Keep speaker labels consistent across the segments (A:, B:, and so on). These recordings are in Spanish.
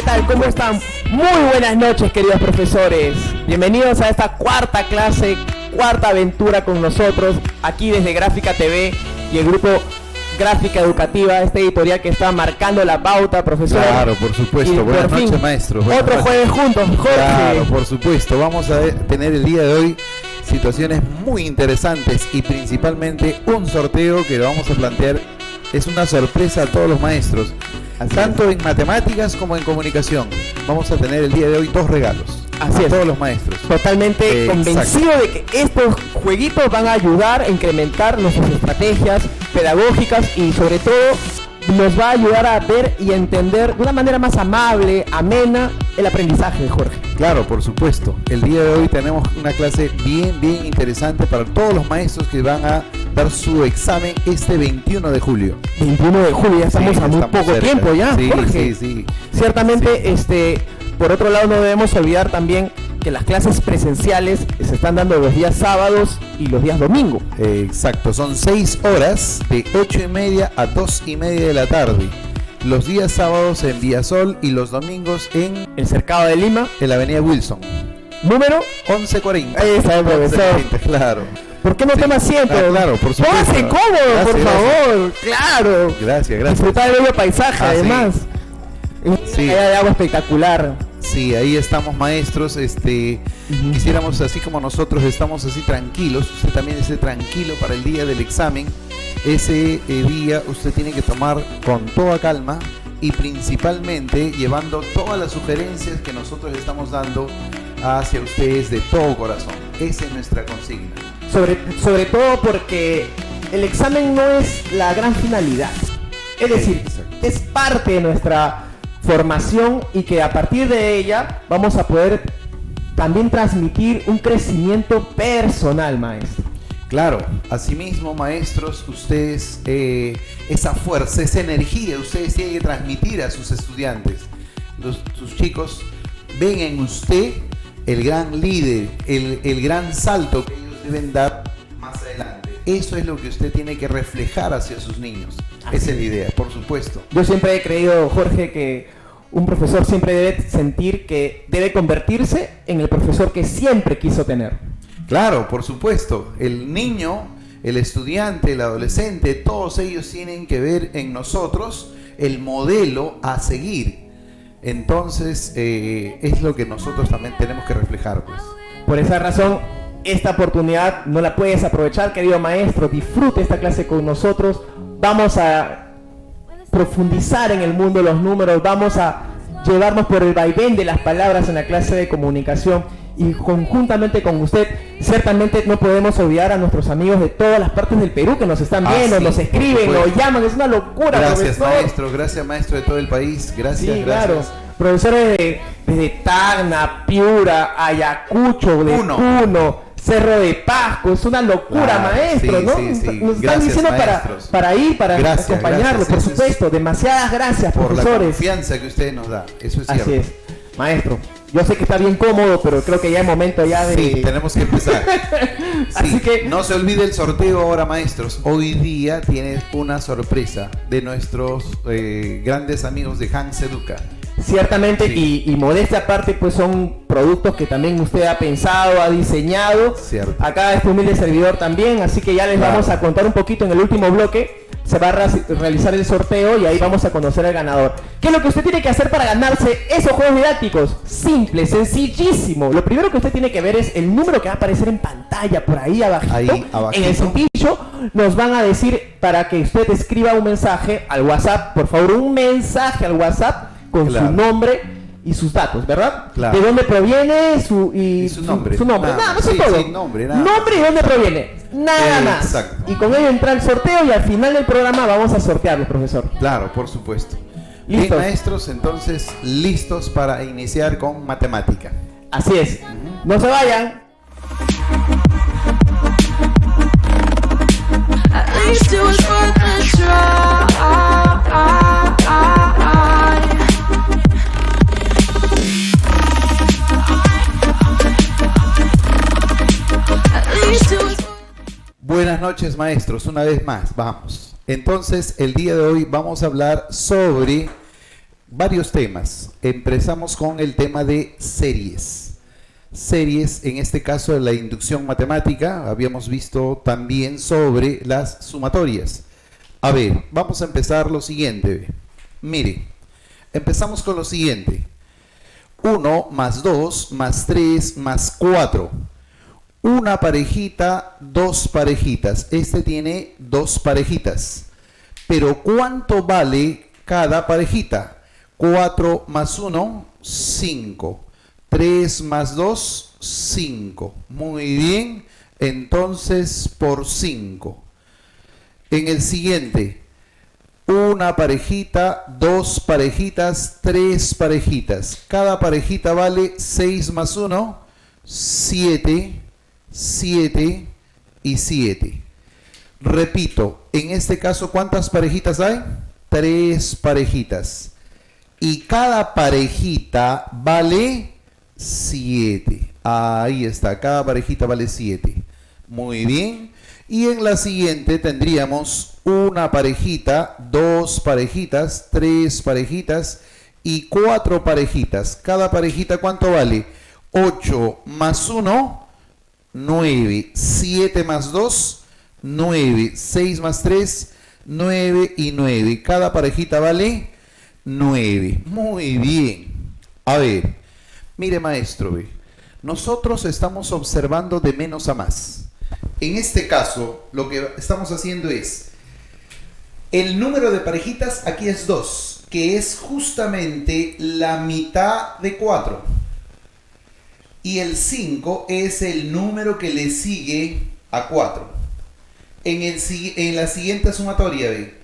A: tal? ¿Cómo están? Muy buenas noches, queridos profesores. Bienvenidos a esta cuarta clase, cuarta aventura con nosotros, aquí desde Gráfica TV y el grupo Gráfica Educativa, este editorial que está marcando la pauta, profesor.
B: Claro, por supuesto. Buenas noches, maestro.
A: Otro jueves juntos, Jorge.
B: Claro, por supuesto. Vamos a tener el día de hoy situaciones muy interesantes y principalmente un sorteo que lo vamos a plantear. Es una sorpresa a todos los maestros, tanto en matemáticas como en comunicación. Vamos a tener el día de hoy 2 regalos.
A: Así es.
B: Todos los maestros.
A: Totalmente convencido de que estos jueguitos van a ayudar a incrementar nuestras estrategias pedagógicas y sobre todo nos va a ayudar a ver y entender de una manera más amable, amena, el aprendizaje, Jorge.
B: Claro, por supuesto. El día de hoy tenemos una clase bien interesante para todos los maestros que van a dar su examen este 21 de julio.
A: 21 de julio, ya estamos a muy poco
B: cerca.
A: tiempo ya,
B: Sí,
A: Jorge.
B: sí.
A: Ciertamente,
B: Sí.
A: Por otro lado, no debemos olvidar también que las clases presenciales se están dando los días sábados y los días domingo.
B: Exacto, son 6 horas de 8:30 a 2:30 de la tarde. Los días sábados en Villasol y los domingos en
A: El Cercado de Lima,
B: la avenida Wilson.
A: número
B: 1140.
A: Ahí está el profesor.
B: 1140, claro.
A: ¿Por qué no toma asiento?
B: Claro, por supuesto.
A: Póngase cómodo,
B: Gracias,
A: por favor. Claro.
B: Gracias.
A: Disfrutar del bello paisaje, además. Una
B: Sí.
A: caída de agua espectacular.
B: Sí, ahí estamos, maestros. Quisiéramos, así como nosotros estamos así tranquilos, usted también esté tranquilo para el día del examen. Ese día usted tiene que tomar con toda calma y principalmente llevando todas las sugerencias que nosotros estamos dando hacia ustedes de todo corazón. Esa es nuestra consigna.
A: Sobre todo porque el examen no es la gran finalidad. Es decir,
B: Exacto.
A: es parte de nuestra formación y que a partir de ella vamos a poder también transmitir un crecimiento personal, maestro.
B: Claro, asimismo, maestros, ustedes esa fuerza, esa energía, ustedes tienen que transmitir a sus estudiantes. Sus chicos ven en usted el gran líder, el gran salto que ellos deben dar más adelante. Eso es lo que usted tiene que reflejar hacia sus niños. Esa es la idea, por supuesto.
A: Yo siempre he creído, Jorge, que un profesor siempre debe sentir que debe convertirse en el profesor que siempre quiso tener.
B: Claro, por supuesto. El niño, el estudiante, el adolescente, todos ellos tienen que ver en nosotros el modelo a seguir. Entonces, es lo que nosotros también tenemos que reflejar, pues.
A: Por esa razón, esta oportunidad no la puedes aprovechar, querido maestro. Disfrute esta clase con nosotros. Vamos a profundizar en el mundo de los números. Vamos a llevarnos por el vaivén de las palabras en la clase de comunicación. Y conjuntamente con usted, ciertamente no podemos olvidar a nuestros amigos de todas las partes del Perú que nos están viendo,
B: sí,
A: nos escriben, nos llaman. Es una locura,
B: Gracias,
A: profesor.
B: gracias, maestro de todo el país. Gracias,
A: Sí,
B: gracias.
A: claro. Profesores desde Tacna, Piura, Ayacucho, de Puno, Cerro de Pasco, es una locura,
B: Claro,
A: maestro,
B: sí,
A: ¿no?
B: sí, sí.
A: Nos están
B: Gracias,
A: diciendo
B: maestros.
A: para ir, para acompañarlos, por supuesto. Demasiadas gracias,
B: Por la
A: profesores.
B: confianza que usted nos da, eso es cierto.
A: Así es, maestro. Yo sé que está bien cómodo, pero creo que ya es momento ya de...
B: Sí, tenemos que empezar.
A: Así
B: Sí,
A: que...
B: no se olvide el sorteo ahora, maestros. Hoy día tiene una sorpresa de nuestros grandes amigos de Hans Educa.
A: Ciertamente,
B: Sí.
A: y modestia aparte, pues son productos que también usted ha pensado, ha diseñado.
B: Cierto.
A: Acá este humilde servidor también, así que ya les
B: Claro.
A: vamos a contar un poquito en el último bloque. Se va a realizar el sorteo y ahí vamos a conocer al ganador. ¿Qué es lo que usted tiene que hacer para ganarse esos juegos didácticos? Simple, sencillísimo. Lo primero que usted tiene que ver es el número que va a aparecer en pantalla, por ahí abajito.
B: Ahí, abajito.
A: En el cintillo nos van a decir para que usted escriba un mensaje al WhatsApp. Por favor, un mensaje al WhatsApp con
B: Claro.
A: su nombre y sus datos, ¿verdad?
B: Claro.
A: De dónde proviene su
B: nombre.
A: Su nombre.
B: Nada,
A: Nada, eso
B: sí,
A: es todo.
B: sí, nombre, nada.
A: Nombre y dónde proviene. Nada más.
B: Exacto.
A: Y con ello entra el sorteo y al final del programa vamos a sortearlo, profesor.
B: Claro, por supuesto.
A: Listo.
B: Bien, maestros, entonces listos para iniciar con matemática.
A: Así es. No se vayan.
C: At least it was worth a try. At least it was.
B: Buenas noches, maestros, una vez más, vamos. Entonces, el día de hoy vamos a hablar sobre varios temas. Empezamos con el tema de series. Series, en este caso de la inducción matemática, habíamos visto también sobre las sumatorias. A ver, vamos a empezar lo siguiente. Mire, empezamos con lo siguiente. 1 más 2 más 3 más 4. Una parejita, dos parejitas. Este tiene dos parejitas. Pero ¿cuánto vale cada parejita? 4 más 1, 5. 3 más 2, 5. Muy bien. Entonces, por 5. En el siguiente, una parejita, dos parejitas, tres parejitas. Cada parejita vale 6 más 1, 7, 7 y 7. Repito, en este caso, ¿cuántas parejitas hay? 3 parejitas. Y cada parejita vale 7. Ahí está, cada parejita vale 7. Muy bien. Y en la siguiente tendríamos una parejita, dos parejitas, tres parejitas y 4 parejitas. Cada parejita, ¿cuánto vale? 8 más 1, 9. 7 más 2, 9. 6 más 3, 9 y 9. Cada parejita vale 9. Muy bien. A ver, mire maestro, ve. Nosotros estamos observando de menos a más. En este caso, lo que estamos haciendo es, el número de parejitas aquí es 2, que es justamente la mitad de 4. Y el 5 es el número que le sigue a 4. En la siguiente sumatoria, ve,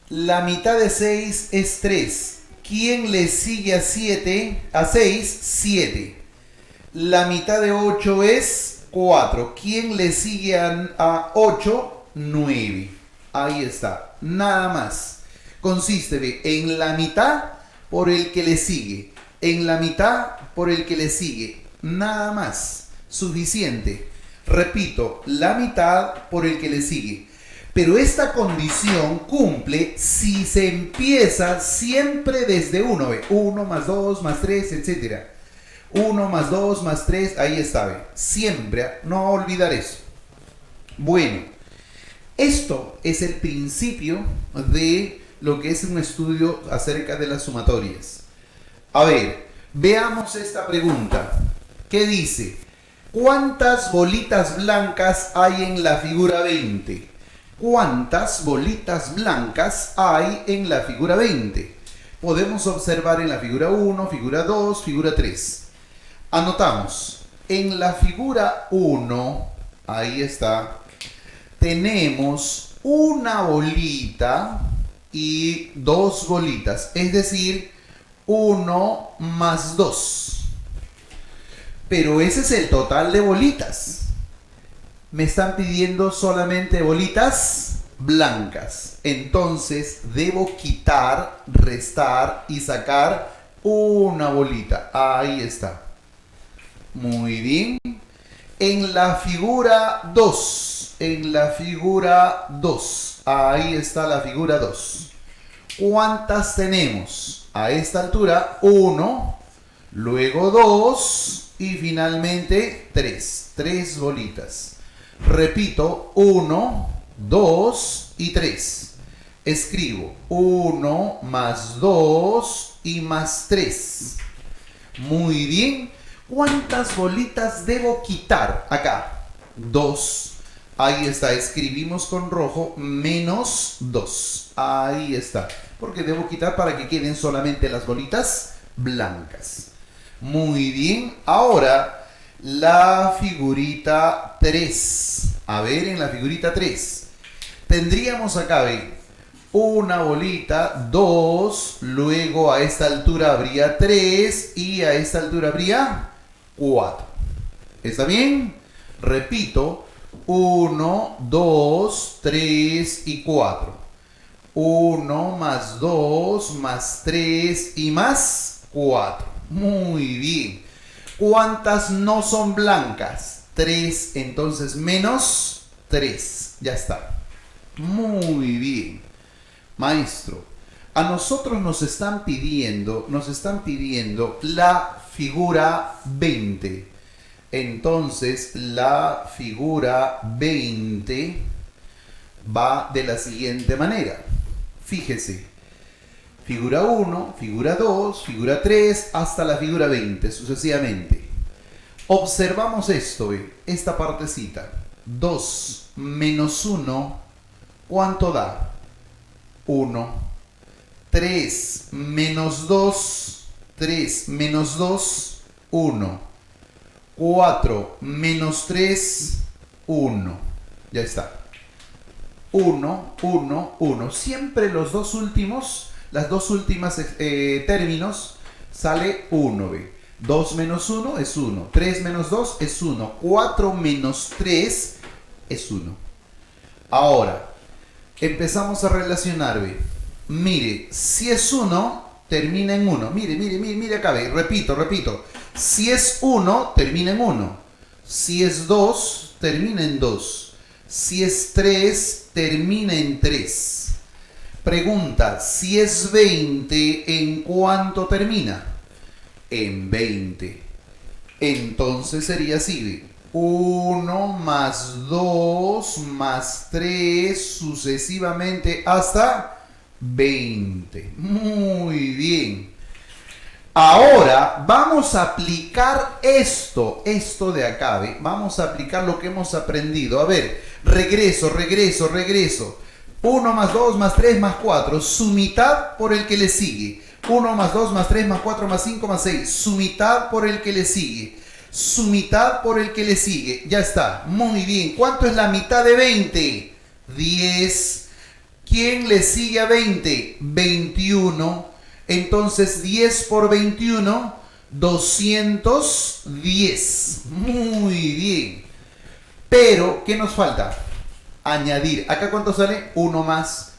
B: la mitad de 6 es 3. ¿Quién le sigue a 7? A 6, 7. La mitad de 8 es 4. ¿Quién le sigue a 8? 9. Ahí está. Nada más. Consiste de en la mitad por el que le sigue. En la mitad por el que le sigue. Nada más. Suficiente. Repito, la mitad por el que le sigue. Pero esta condición cumple si se empieza siempre desde 1. 1 más 2 más 3, etcétera. 1 más 2 más 3, ahí está, ¿ve? Siempre, no olvidar eso. Bueno, esto es el principio de lo que es un estudio acerca de las sumatorias. A ver, veamos esta pregunta. ¿Qué dice? ¿Cuántas bolitas blancas hay en la figura 20? ¿Cuántas bolitas blancas hay en la figura 20? Podemos observar en la figura 1, figura 2, figura 3. Anotamos, en la figura 1, ahí está, tenemos una bolita y dos bolitas, es decir, 1 más 2. Pero ese es el total de bolitas. Me están pidiendo solamente bolitas blancas. Entonces, debo quitar, restar y sacar una bolita. Ahí está. Muy bien. En la figura 2, ahí está la figura 2. ¿Cuántas tenemos? A esta altura, 1, luego 2 y finalmente 3. 3 bolitas. Repito, 1, 2 y 3. Escribo 1 más 2 y más 3. Muy bien. ¿Cuántas bolitas debo quitar? Acá, 2. Ahí está, escribimos con rojo, menos 2. Ahí está. Porque debo quitar para que queden solamente las bolitas blancas. Muy bien. Ahora, la figurita 3. A ver, en la figurita 3. Tendríamos acá, ¿ve? Una bolita, 2. Luego a esta altura habría 3. Y a esta altura habría 4. ¿Está bien? Repito. 1, 2, 3 y 4. 1 más 2 más 3 y más 4. Muy bien. ¿Cuántas no son blancas? 3, entonces menos 3. Ya está. Muy bien. Maestro, A nosotros nos están pidiendo la figura 20. Entonces, la figura 20 va de la siguiente manera. Fíjese. Figura 1, figura 2, figura 3, hasta la figura 20, sucesivamente. Observamos esto, esta partecita. 2 menos 1, ¿cuánto da? 1. 3 menos 2, 3 menos 2, 1. 4 menos 3, 1. Ya está. 1, 1, 1. Siempre los dos últimos, las dos últimas términos, sale 1. 2 menos 1 es 1. 3 menos 2 es 1. 4 menos 3 es 1. Ahora, empezamos a relacionar, Mire, si es 1, termina en 1. Mire acá, repito. Si es 1, termina en 1. Si es 2, termina en 2. Si es 3, termina en 3. Pregunta, si es 20, ¿en cuánto termina? En 20. Entonces sería así, 1 más 2 más 3, sucesivamente hasta 20. Muy bien. Ahora vamos a aplicar esto de acá, ¿ve? Vamos a aplicar lo que hemos aprendido. A ver, regreso. 1 más 2 más 3 más 4, su mitad por el que le sigue. 1 más 2 más 3 más 4 más 5 más 6, su mitad por el que le sigue. Su mitad por el que le sigue. Ya está. Muy bien. ¿Cuánto es la mitad de 20? 10. ¿Quién le sigue a 20? 21. Entonces 10 por 21, 210. Muy bien. Pero, ¿qué nos falta? Añadir. ¿Acá cuánto sale? 1 más.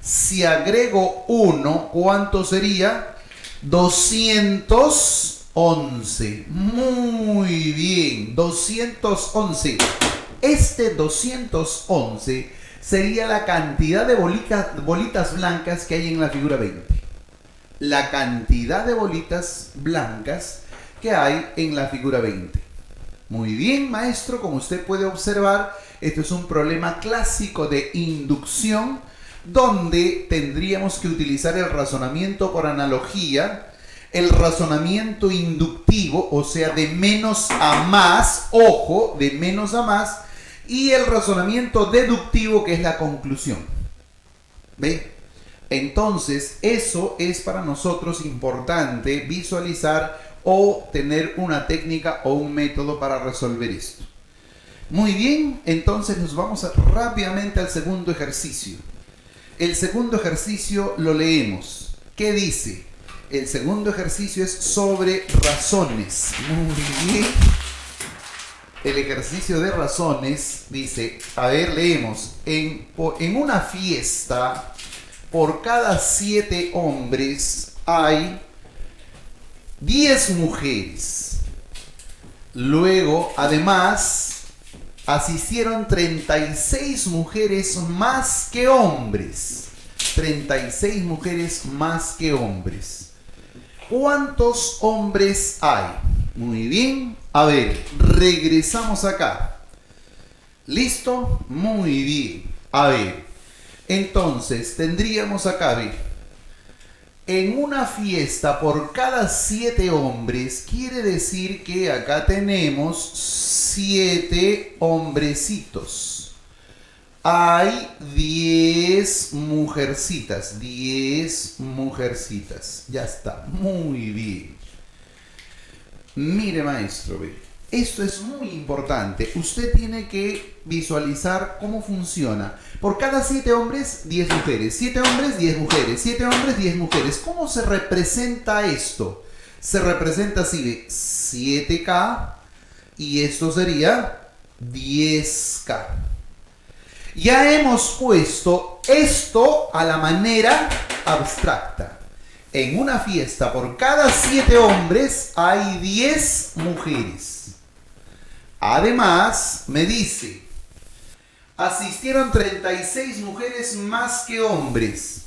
B: Si agrego 1, ¿cuánto sería? 211. Muy bien. 211. Este 211 sería la cantidad de bolitas blancas que hay en la figura 20. La cantidad de bolitas blancas que hay en la figura 20. Muy bien, maestro, como usted puede observar, esto es un problema clásico de inducción donde tendríamos que utilizar el razonamiento por analogía, el razonamiento inductivo, o sea, de menos a más, ojo, de menos a más, y el razonamiento deductivo, que es la conclusión. ¿Ve? Entonces, eso es para nosotros importante visualizar o tener una técnica o un método para resolver esto. Muy bien, entonces nos vamos rápidamente al segundo ejercicio. El segundo ejercicio lo leemos. ¿Qué dice? El segundo ejercicio es sobre razones. Muy bien. El ejercicio de razones dice, a ver, leemos, en una fiesta, por cada 7 hombres hay 10 mujeres. Luego, además, asistieron 36 mujeres más que hombres. 36 mujeres más que hombres. ¿Cuántos hombres hay? Muy bien. A ver, regresamos acá. ¿Listo? Muy bien. A ver, entonces tendríamos acá, a ver, en una fiesta por cada 7 hombres, quiere decir que acá tenemos 7 hombrecitos. Hay 10 mujercitas. 10 mujercitas. Ya está. Muy bien. Mire, maestro, esto es muy importante. Usted tiene que visualizar cómo funciona. Por cada 7 hombres, 10 mujeres. 7 hombres, 10 mujeres. 7 hombres, 10 mujeres. ¿Cómo se representa esto? Se representa así de 7K y esto sería 10K. Ya hemos puesto esto a la manera abstracta. En una fiesta, por cada 7 hombres, hay 10 mujeres. Además, me dice, asistieron 36 mujeres más que hombres.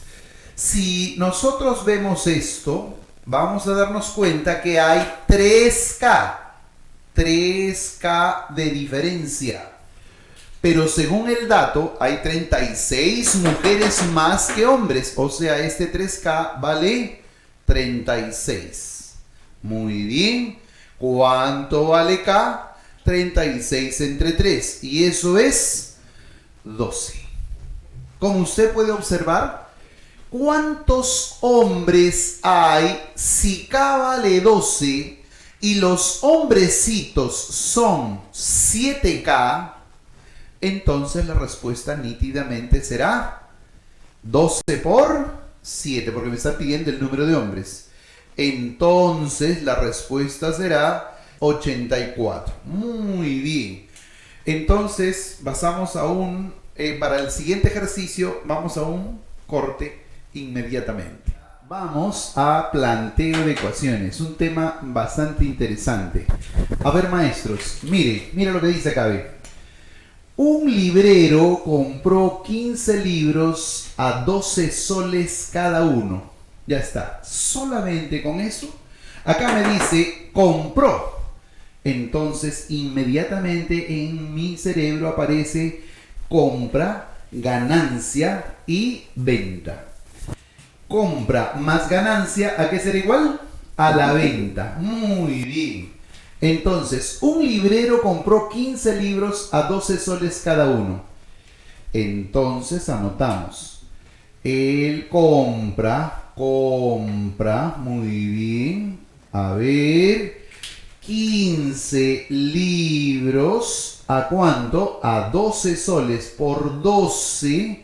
B: Si nosotros vemos esto, vamos a darnos cuenta que hay 3K de diferencia. Pero según el dato, hay 36 mujeres más que hombres. O sea, este 3K vale 36. Muy bien. ¿Cuánto vale K? 36 entre 3. Y eso es 12. Como usted puede observar, ¿cuántos hombres hay si K vale 12 y los hombrecitos son 7K? Entonces la respuesta nítidamente será 12 por 7, porque me está pidiendo el número de hombres. Entonces la respuesta será 84. Muy bien. Entonces pasamos a para el siguiente ejercicio, vamos a un corte inmediatamente. Vamos a planteo de ecuaciones, un tema bastante interesante. A ver, maestros, mire lo que dice acá. Un librero compró 15 libros a 12 soles cada uno. Ya está. Solamente con eso. Acá me dice compró. Entonces inmediatamente en mi cerebro aparece compra, ganancia y venta. Compra más ganancia, ¿a qué será igual? A la venta. Muy bien. Entonces, un librero compró 15 libros a 12 soles cada uno. Entonces, anotamos. Él compra, muy bien. A ver, 15 libros, ¿a cuánto? A 12 soles por 12.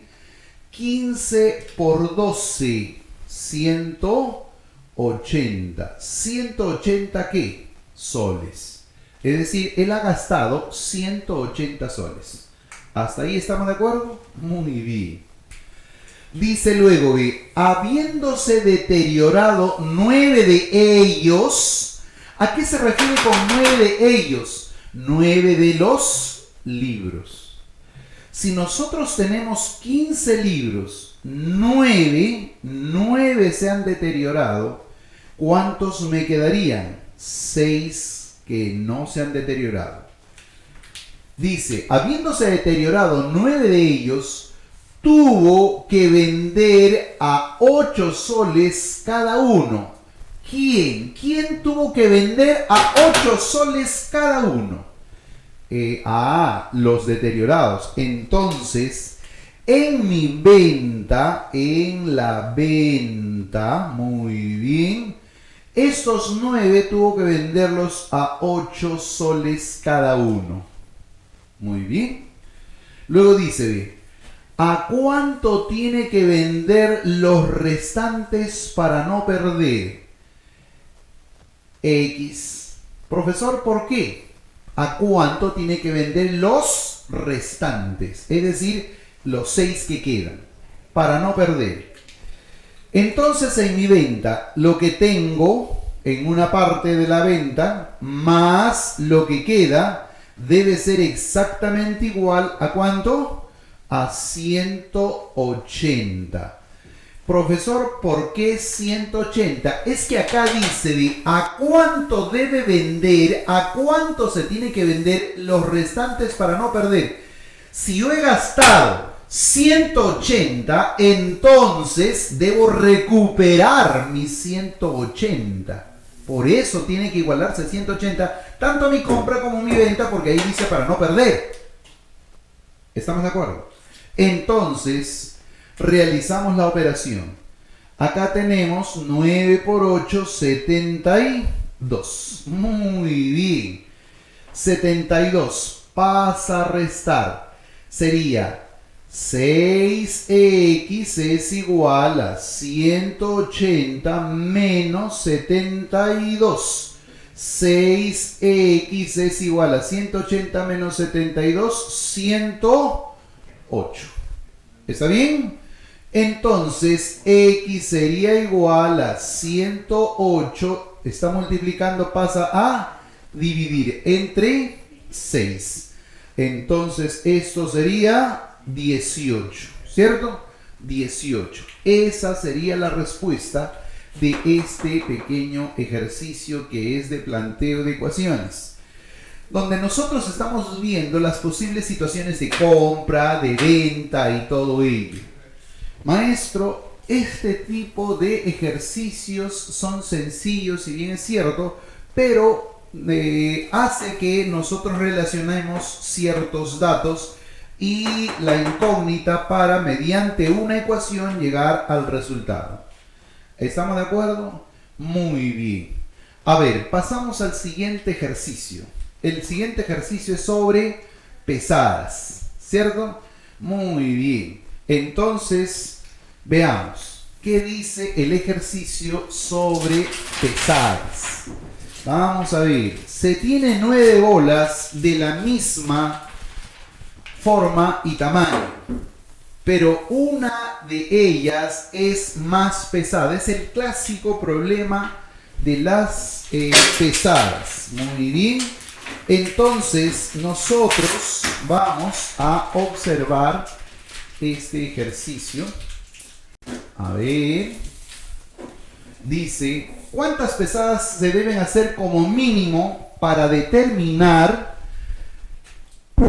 B: 15 por 12, 180. ¿180 qué? Soles. Es decir, él ha gastado 180 soles. ¿Hasta ahí estamos de acuerdo? Muy bien. Dice luego que, habiéndose deteriorado 9 de ellos, ¿a qué se refiere con 9 de ellos? 9 de los libros. Si nosotros tenemos 15 libros, 9 se han deteriorado, ¿cuántos me quedarían? 6 que no se han deteriorado. Dice, habiéndose deteriorado 9 de ellos, tuvo que vender a 8 soles cada uno. ¿Quién? ¿Quién tuvo que vender a 8 soles cada uno? Los deteriorados. Entonces, en mi venta, en la venta, muy bien, estos 9 tuvo que venderlos a 8 soles cada uno. Muy bien. Luego dice, ¿a cuánto tiene que vender los restantes para no perder? X. Profesor, ¿por qué? ¿A cuánto tiene que vender los restantes? Es decir, los 6 que quedan, para no perder. Entonces, en mi venta, lo que tengo en una parte de la venta, más lo que queda, debe ser exactamente igual a ¿cuánto? A 180. Profesor, ¿por qué 180? Es que acá dice a cuánto debe vender, a cuánto se tiene que vender los restantes para no perder. Si yo he gastado 180, entonces debo recuperar mis 180. Por eso tiene que igualarse 180, tanto mi compra como mi venta, porque ahí dice para no perder. ¿Estamos de acuerdo? Entonces, realizamos la operación. Acá tenemos 9 por 8, 72. Muy bien. 72 pasa a restar. Sería 6x es igual a 180 menos 72. 6x es igual a 180 menos 72, 108. ¿Está bien? Entonces, x sería igual a 108, está multiplicando, pasa a dividir entre 6. Entonces esto sería 18, ¿cierto? 18. Esa sería la respuesta de este pequeño ejercicio que es de planteo de ecuaciones, donde nosotros estamos viendo las posibles situaciones de compra, de venta y todo ello. Maestro, este tipo de ejercicios son sencillos, si bien es cierto, pero hace que nosotros relacionemos ciertos datos y la incógnita para, mediante una ecuación, llegar al resultado. ¿Estamos de acuerdo? Muy bien. A ver, pasamos al siguiente ejercicio. El siguiente ejercicio es sobre pesadas, ¿cierto? Muy bien. Entonces, veamos. ¿Qué dice el ejercicio sobre pesadas? Vamos a ver. Se tiene 9 bolas de la misma forma y tamaño, pero una de ellas es más pesada. Es el clásico problema de las pesadas. Muy bien. Entonces nosotros vamos a observar este ejercicio. A ver. Dice, ¿cuántas pesadas se deben hacer como mínimo para determinar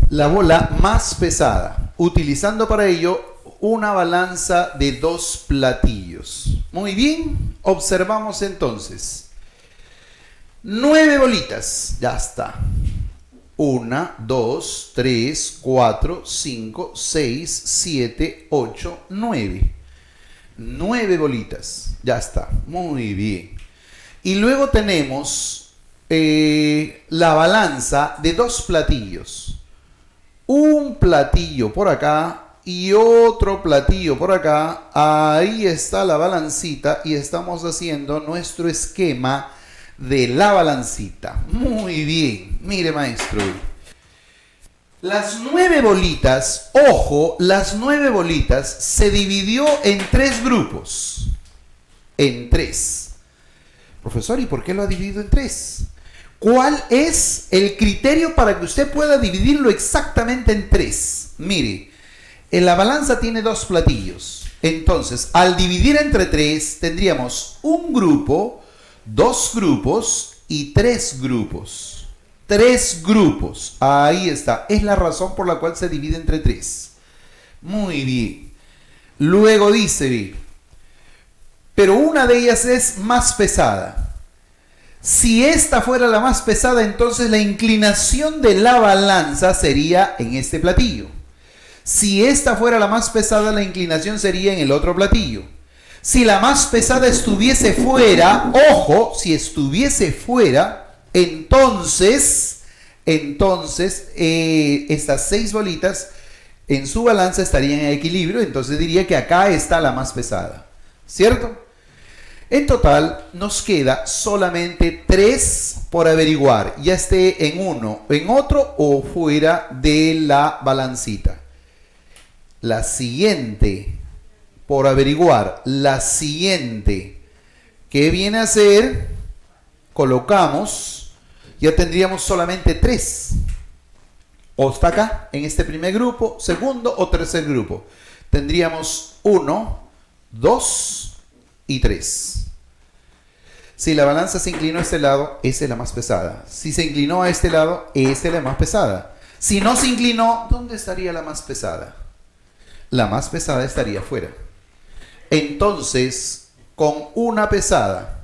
B: la bola más pesada? Utilizando para ello una balanza de 2 platillos. Muy bien, observamos entonces. 9 bolitas, ya está. 1, 2, 3, 4, 5, 6, 7, 8, 9. 9 bolitas, ya está. Muy bien. Y luego tenemos la balanza de 2 platillos. Un platillo por acá y otro platillo por acá. Ahí está la balancita y estamos haciendo nuestro esquema de la balancita. Muy bien. Mire, maestro. Las 9 bolitas, ojo, las 9 bolitas se dividió en 3 grupos. En 3. Profesor, ¿y por qué lo ha dividido en 3? ¿Cuál es el criterio para que usted pueda dividirlo exactamente en 3? Mire, en la balanza tiene 2 platillos. Entonces, al dividir entre 3, tendríamos un grupo, 2 grupos y 3 grupos. 3 grupos. Ahí está. Es la razón por la cual se divide entre 3. Muy bien. Luego dice, pero una de ellas es más pesada. Si esta fuera la más pesada, entonces la inclinación de la balanza sería en este platillo. Si esta fuera la más pesada, la inclinación sería en el otro platillo. Si la más pesada estuviese fuera, ojo, si estuviese fuera, entonces estas 6 bolitas en su balanza estarían en equilibrio, entonces diría que acá está la más pesada, ¿cierto? En total nos queda solamente 3 por averiguar, ya esté en uno, en otro o fuera de la balancita. La siguiente por averiguar, la siguiente, ¿qué viene a ser? Colocamos, ya tendríamos solamente 3. O está acá, en este primer grupo, segundo o tercer grupo. Tendríamos 1, 2 y 3. Si la balanza se inclinó a este lado, esa es la más pesada. Si se inclinó a este lado, esa es la más pesada. Si no se inclinó, ¿dónde estaría la más pesada? La más pesada estaría afuera. Entonces, con una pesada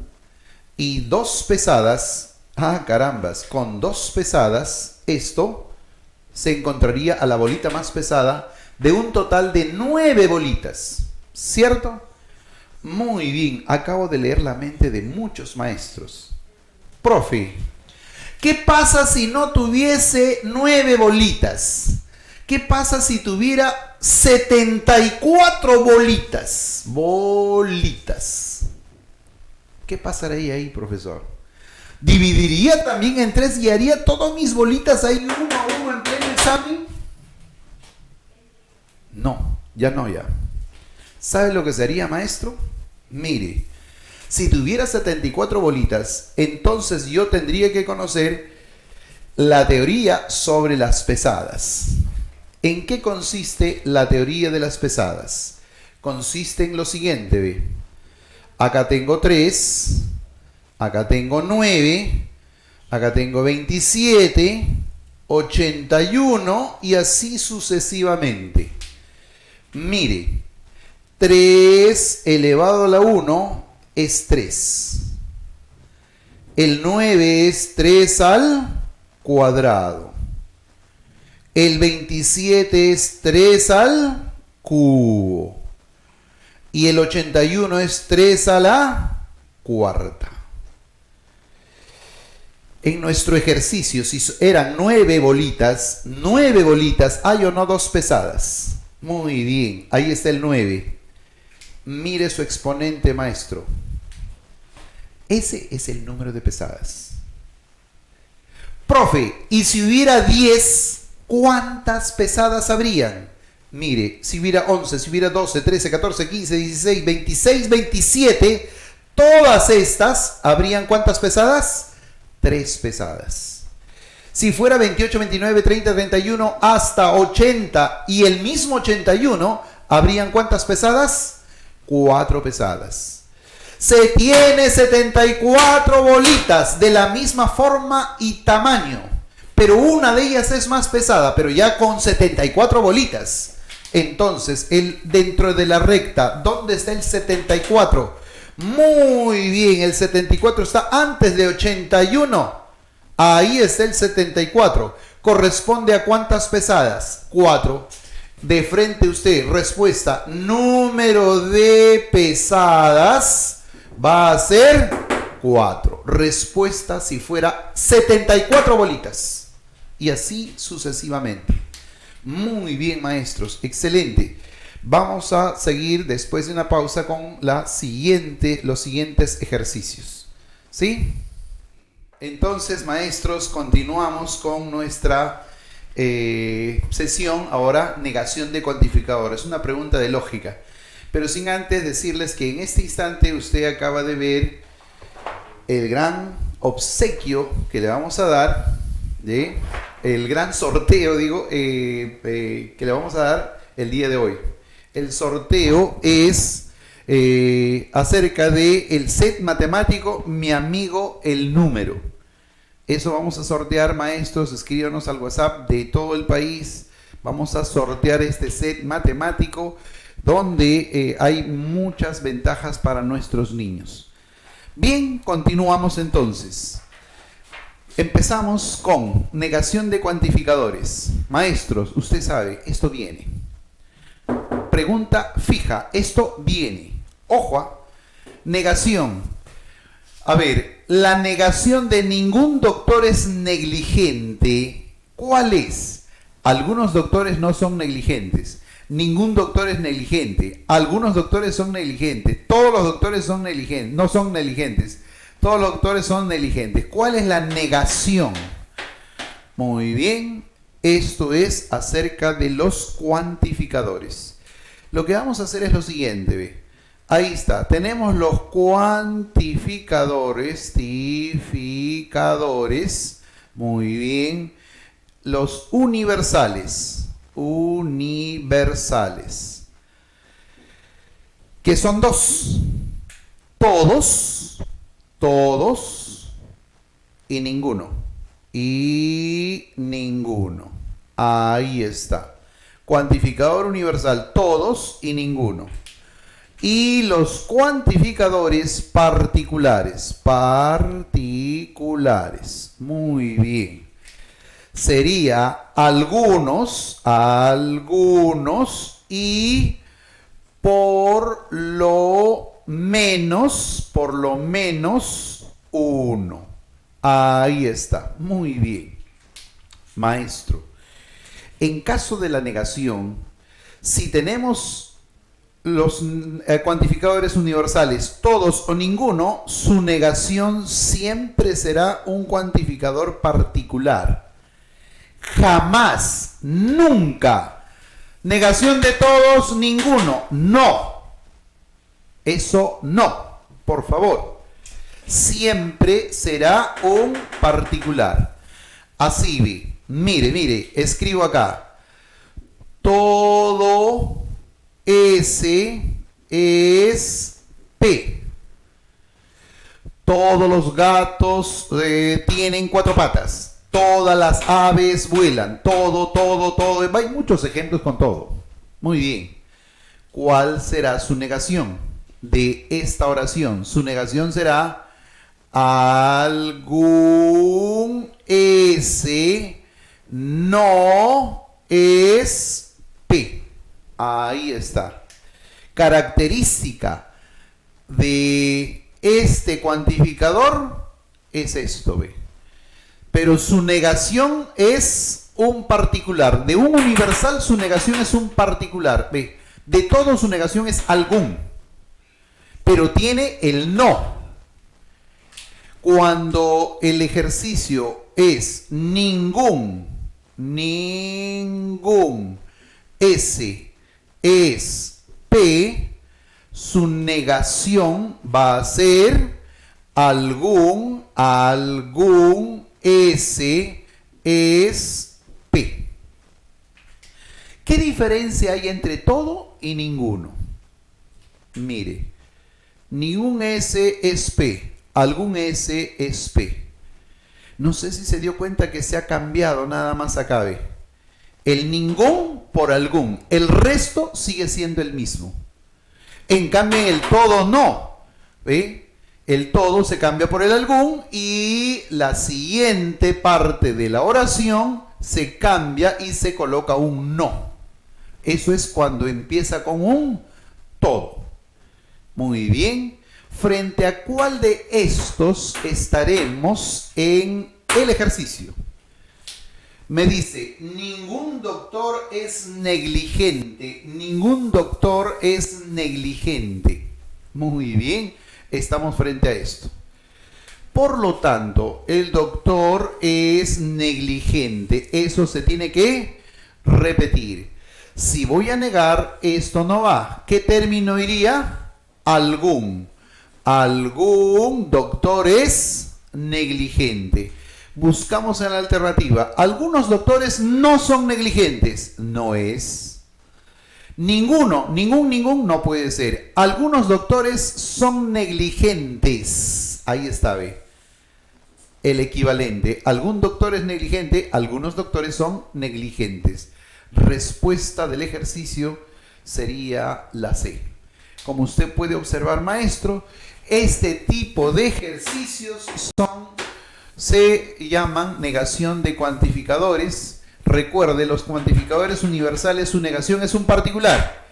B: y 2 pesadas, carambas, con 2 pesadas, esto se encontraría a la bolita más pesada de un total de 9 bolitas, ¿cierto? Muy bien, acabo de leer la mente de muchos maestros. Profe, ¿qué pasa si no tuviese 9 bolitas? ¿Qué pasa si tuviera 74 bolitas? Bolitas. ¿Qué pasaría ahí, profesor? ¿Dividiría también en 3 y haría todas mis bolitas ahí uno a uno en pleno examen? No, ya no, ya. ¿Sabe lo que sería, maestro? Mire, si tuviera 74 bolitas, entonces yo tendría que conocer La teoría sobre las pesadas. ¿En qué consiste la teoría de las pesadas? Consiste en lo siguiente, ¿ve? Acá tengo 3, acá tengo 9, acá tengo 27, 81 y así sucesivamente. Mire, 3 elevado a la 1 es 3. El 9 es 3 al cuadrado. El 27 es 3 al cubo. Y el 81 es 3 a la cuarta. En nuestro ejercicio, si eran 9 bolitas, ¿hay o no 2 pesadas? Muy bien, ahí está el 9. Mire su exponente, maestro. Ese es el número de pesadas. Profe, ¿y si hubiera 10, cuántas pesadas habrían? Mire, si hubiera 11, si hubiera 12, 13, 14, 15, 16, 26, 27, todas estas habrían ¿cuántas pesadas? 3 pesadas. Si fuera 28, 29, 30, 31 hasta 80 y el mismo 81, ¿habrían cuántas pesadas? 4 pesadas. Se tiene 74 bolitas de la misma forma y tamaño, pero una de ellas es más pesada, pero ya con 74 bolitas. Entonces, dentro de la recta, ¿dónde está el 74? Muy bien, el 74 está antes de 81. Ahí está el 74. ¿Corresponde a cuántas pesadas? 4. De frente usted, respuesta, número de pesadas va a ser 4. Respuesta si fuera 74 bolitas. Y así sucesivamente. Muy bien, maestros, excelente. Vamos a seguir después de una pausa con los siguientes ejercicios. ¿Sí? Entonces, maestros, continuamos con nuestra sesión. Ahora, negación de cuantificadores. Una pregunta de lógica. Pero sin antes decirles que en este instante usted acaba de ver el gran obsequio que le vamos a dar, el gran sorteo, que le vamos a dar el día de hoy. El sorteo es acerca del set matemático Mi Amigo el Número. Eso vamos a sortear, maestros. Escríbanos al WhatsApp de todo el país. Vamos a sortear este set matemático donde hay muchas ventajas para nuestros niños. Bien, continuamos entonces. Empezamos con negación de cuantificadores. Maestros, usted sabe, esto viene. Pregunta fija, esto viene. Ojo, negación. A ver, la negación de ningún doctor es negligente. ¿Cuál es? Algunos doctores no son negligentes. Ningún doctor es negligente. Algunos doctores son negligentes. Todos los doctores son negligentes. No son negligentes. Todos los doctores son negligentes. ¿Cuál es la negación? Muy bien. Esto es acerca de los cuantificadores. Lo que vamos a hacer es lo siguiente. ¿Ve? Ahí está. Tenemos los cuantificadores. Muy bien. Los universales. Que son 2. Todos y ninguno. Ahí está. Cuantificador universal, todos y ninguno. Y los cuantificadores particulares. Muy bien. Sería algunos y por lo menos 1. Ahí está. Muy bien. Maestro, en caso de la negación, si tenemos los cuantificadores universales, todos o ninguno, su negación siempre será un cuantificador particular. Jamás, nunca. Negación de todos, ninguno. No. Eso no. Por favor. Siempre será un particular. Así ve. Mire, escribo acá. Todo S es P. Todos los gatos tienen 4 patas. Todas las aves vuelan. Todo. Hay muchos ejemplos con todo. Muy bien. ¿Cuál será su negación de esta oración? Su negación será algún S no es P. Ahí está. Característica de este cuantificador es esto, ¿ve? Pero su negación es un particular. De un universal su negación es un particular, ¿ve? De todo su negación es algún. Pero tiene el no. Cuando el ejercicio es ningún S es P, su negación va a ser algún S es P. ¿Qué diferencia hay entre todo y ninguno? Mire, ningún S es P, algún S es P. No sé si se dio cuenta que se ha cambiado nada más acá, ¿ve? El ningún por algún, el resto sigue siendo el mismo. En cambio, el todo no, ¿ve? El todo se cambia por el algún y la siguiente parte de la oración se cambia y se coloca un no. Eso es cuando empieza con un todo. Muy bien. ¿Frente a cuál de estos estaremos en el ejercicio? Me dice, ningún doctor es negligente. Ningún doctor es negligente. Muy bien, estamos frente a esto. Por lo tanto, el doctor es negligente. Eso se tiene que repetir. Si voy a negar, esto no va. ¿Qué término iría? Algún. Algún doctor es negligente. Buscamos en la alternativa. Algunos doctores no son negligentes. No es. Ningún no puede ser. Algunos doctores son negligentes. Ahí está, ve. El equivalente. Algún doctor es negligente, algunos doctores son negligentes. Respuesta del ejercicio sería la C. Como usted puede observar, maestro, este tipo de ejercicios se llaman negación de cuantificadores. Recuerde, los cuantificadores universales, su negación es un particular.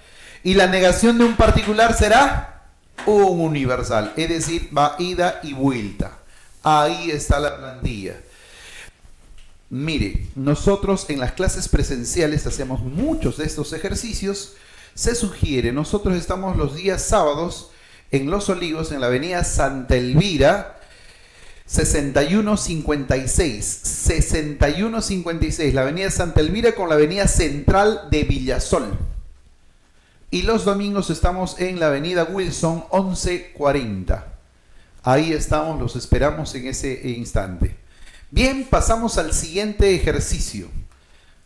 B: Y la negación de un particular será un universal. Es decir, va ida y vuelta. Ahí está la plantilla. Mire, nosotros en las clases presenciales hacemos muchos de estos ejercicios. Se sugiere, nosotros estamos los días sábados en Los Olivos, en la avenida Santa Elvira, 6156, la avenida Santa Elvira con la avenida central de Villasol. Y los domingos estamos en la avenida Wilson, 1140. Ahí estamos, los esperamos en ese instante. Bien, pasamos al siguiente ejercicio.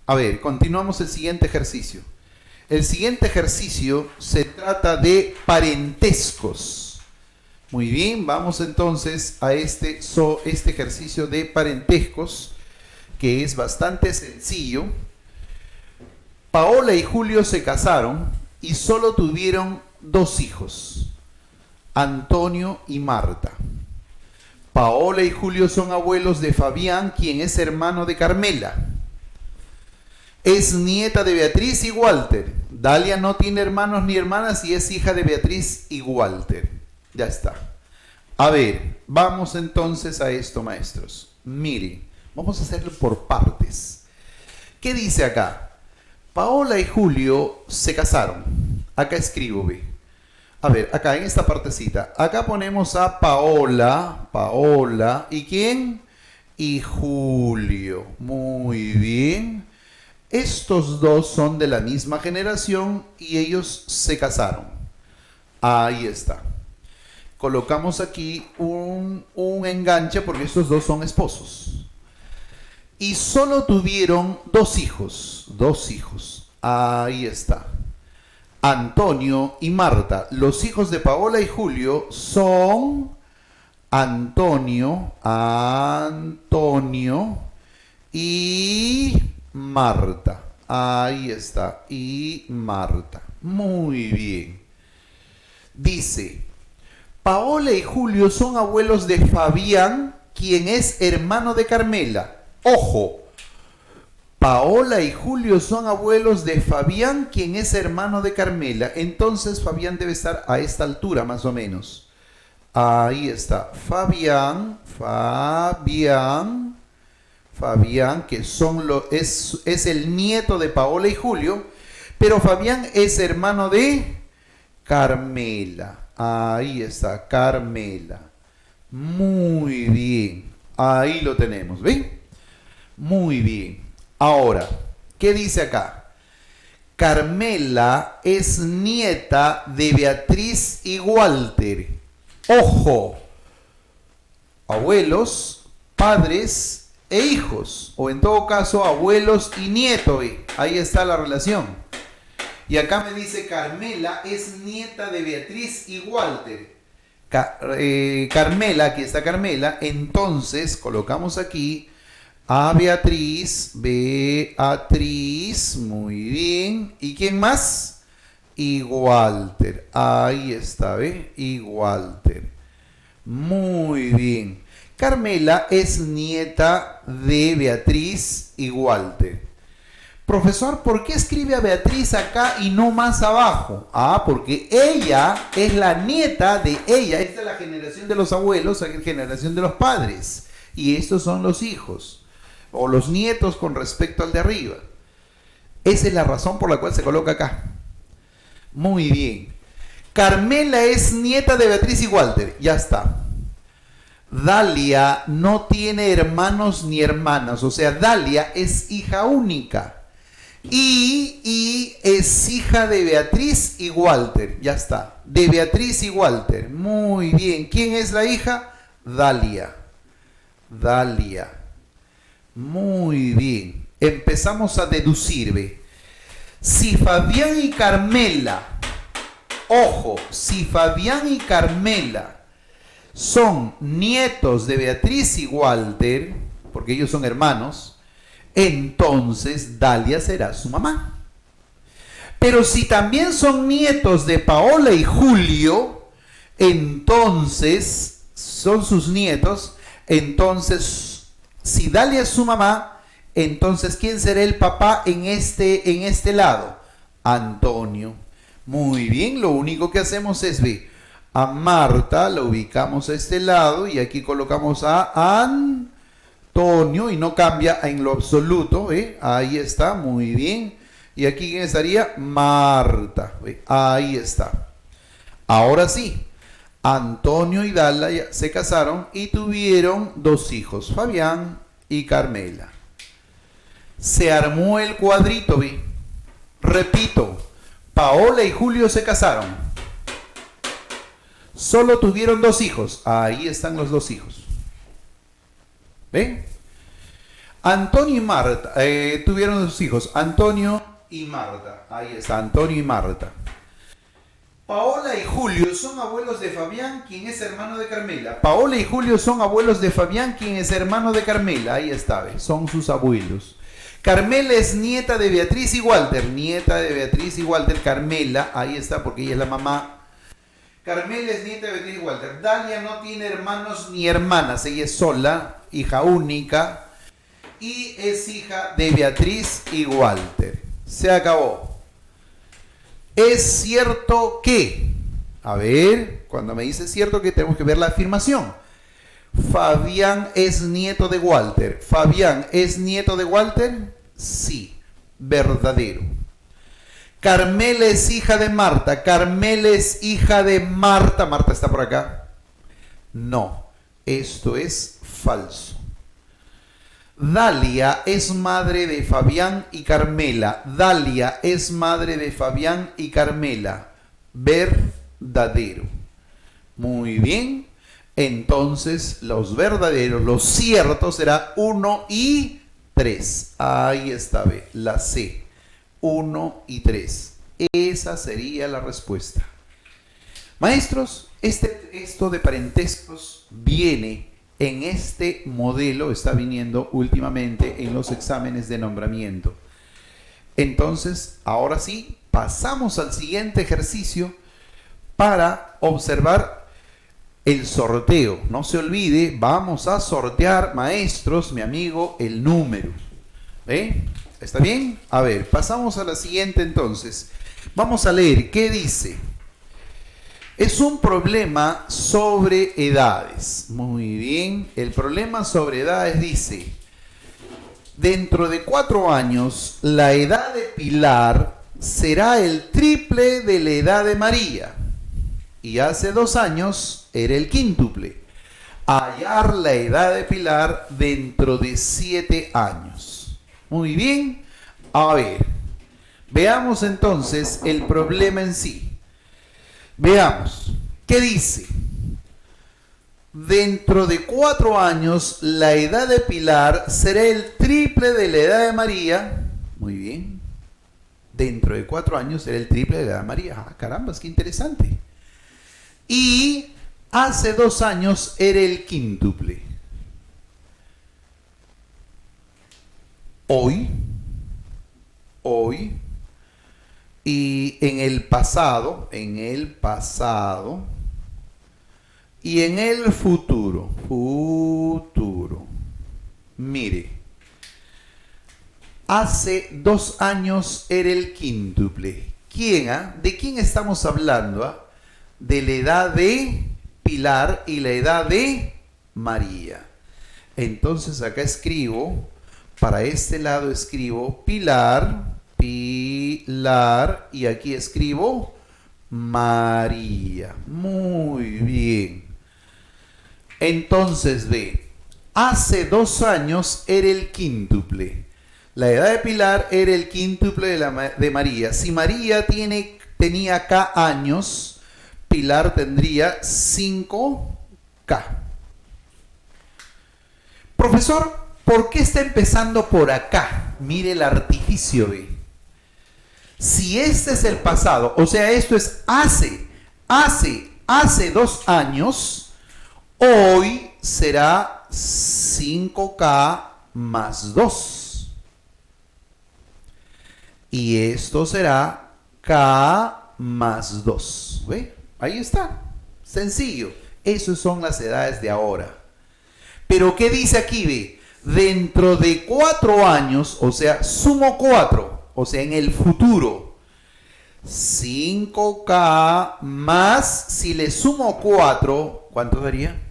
B: A ver, continuamos el siguiente ejercicio. El siguiente ejercicio se trata de parentescos. Muy bien, vamos entonces a este ejercicio de parentescos, que es bastante sencillo. Paola y Julio se casaron y solo tuvieron 2 hijos, Antonio y Marta. Paola y Julio son abuelos de Fabián, quien es hermano de Carmela. Es nieta de Beatriz y Walter. Dalia no tiene hermanos ni hermanas y es hija de Beatriz y Walter. Ya está. A ver, vamos entonces a esto, maestros. Miren, vamos a hacerlo por partes. ¿Qué dice acá? Paola y Julio se casaron. Acá escribo, ve. A ver, acá en esta partecita. Acá ponemos a Paola. ¿Y quién? Y Julio. Muy bien. Estos dos son de la misma generación y ellos se casaron. Ahí está. Colocamos aquí un enganche porque estos dos son esposos. y solo tuvieron dos hijos. Dos hijos. Ahí está. Antonio y Marta. Los hijos de Paola y Julio son Antonio y Marta. Ahí está. Y Marta. Muy bien. Dice, Paola y Julio son abuelos de Fabián, quien es hermano de Carmela. Ojo, Paola y Julio son abuelos de Fabián, quien es hermano de Carmela. Entonces Fabián debe estar a esta altura más o menos. Ahí está. Fabián, que es el nieto de Paola y Julio, pero Fabián es hermano de Carmela. Ahí está, Carmela. Muy bien. Ahí lo tenemos, ¿ven? Muy bien. Ahora, ¿qué dice acá? Carmela es nieta de Beatriz y Walter. Ojo. Abuelos, padres e hijos. O en todo caso, abuelos y nietos. Ahí está la relación. Y acá me dice Carmela es nieta de Beatriz y Walter. Carmela, aquí está Carmela. Entonces, colocamos aquí a Beatriz, muy bien. ¿Y quién más? Y Walter. Ahí está, ¿ve? Y Walter. Muy bien. Carmela es nieta de Beatriz y Walter. Profesor, ¿por qué escribe a Beatriz acá y no más abajo? Ah, porque ella es la nieta de ella. Esta es la generación de los abuelos, la generación de los padres. Y estos son los hijos, o los nietos con respecto al de arriba. Esa es la razón por la cual se coloca acá. Muy bien. Carmela es nieta de Beatriz y Walter. Ya está. Dalia no tiene hermanos ni hermanas. O sea, Dalia es hija única. Y es hija de Beatriz y Walter. Ya está. De Beatriz y Walter. Muy bien. ¿Quién es la hija? Dalia. Dalia. Muy bien. Empezamos a deducir, ¿ve? Si Fabián y Carmela, ojo, si Fabián y Carmela son nietos de Beatriz y Walter, porque ellos son hermanos, entonces Dalia será su mamá. Pero si también son nietos de Paola y Julio, entonces son sus nietos. Entonces, si Dalia es su mamá, entonces ¿quién será el papá en este lado? Antonio. Muy bien, lo único que hacemos es ver a Marta, la ubicamos a este lado y aquí colocamos a Antonio y no cambia en lo absoluto, ¿eh? Ahí está, muy bien. Y aquí ¿quién estaría? Marta, ¿eh? Ahí está. Ahora sí, Antonio y Dalia se casaron y tuvieron dos hijos, Fabián y Carmela. Se armó el cuadrito, ¿ve? Repito, Paola y Julio se casaron. Solo tuvieron dos hijos. Ahí están los dos hijos. ¿Ven? Antonio y Marta tuvieron dos hijos. Antonio y Marta. Ahí está, Antonio y Marta. Paola y Julio son abuelos de Fabián, quien es hermano de Carmela. Paola y Julio son abuelos de Fabián, quien es hermano de Carmela. Ahí está, ¿ve? Son sus abuelos. Carmela es nieta de Beatriz y Walter. Nieta de Beatriz y Walter. Carmela, ahí está, porque ella es la mamá. Carmela es nieta de Beatriz y Walter. Dalia no tiene hermanos ni hermanas. Ella es sola, hija única. Y es hija de Beatriz y Walter. Se acabó. Es cierto que, a ver, cuando me dice cierto que tenemos que ver la afirmación. Fabián es nieto de Walter. ¿Fabián es nieto de Walter? Sí, verdadero. Carmela es hija de Marta. Carmela es hija de Marta. ¿Marta está por acá? No, esto es falso. Dalia es madre de Fabián y Carmela. Dalia es madre de Fabián y Carmela. Verdadero. Muy bien. Entonces, los verdaderos, lo cierto será 1 y 3. Ahí está, ve, la C. 1 y 3. Esa sería la respuesta. Maestros, esto de parentescos viene en este modelo, está viniendo últimamente en los exámenes de nombramiento. Entonces, ahora sí, pasamos al siguiente ejercicio para observar el sorteo. No se olvide, vamos a sortear, maestros, mi amigo, el número. ¿Ve? ¿Está bien? A ver, pasamos a la siguiente entonces. Vamos a leer, ¿qué dice? Es un problema sobre edades. Muy bien, el problema sobre edades dice: dentro de 4 años, la edad de Pilar será el triple de la edad de María. Y hace 2 años era el quíntuple. Hallar la edad de Pilar dentro de 7 años. Muy bien. A ver, veamos entonces el problema en sí. Veamos, ¿qué dice? Dentro de 4 años, la edad de Pilar será el triple de la edad de María. Muy bien. Dentro de 4 años será el triple de la edad de María. Ah, carambas, qué interesante. Y hace 2 años era el quíntuple. Hoy, y en el pasado, y en el futuro. Mire, hace 2 años era el quíntuple. ¿Quién? ¿De quién estamos hablando? De la edad de Pilar y la edad de María. Entonces acá escribo, para este lado escribo Pilar, y aquí escribo María. Muy bien. Entonces ve, hace 2 años era el quíntuple. La edad de Pilar era el quíntuple de María. Si María tenía acá años, Pilar tendría 5K. Profesor, ¿por qué está empezando por acá? Mire el artificio, ve. Si este es el pasado, o sea, esto es hace 2 años, hoy será 5K más 2. Y esto será K más 2. ¿Ve? Ahí está. Sencillo. Esas son las edades de ahora. Pero ¿qué dice aquí? Ve, dentro de 4 años, o sea, sumo 4. O sea, en el futuro, 5K más, si le sumo 4, ¿cuánto daría?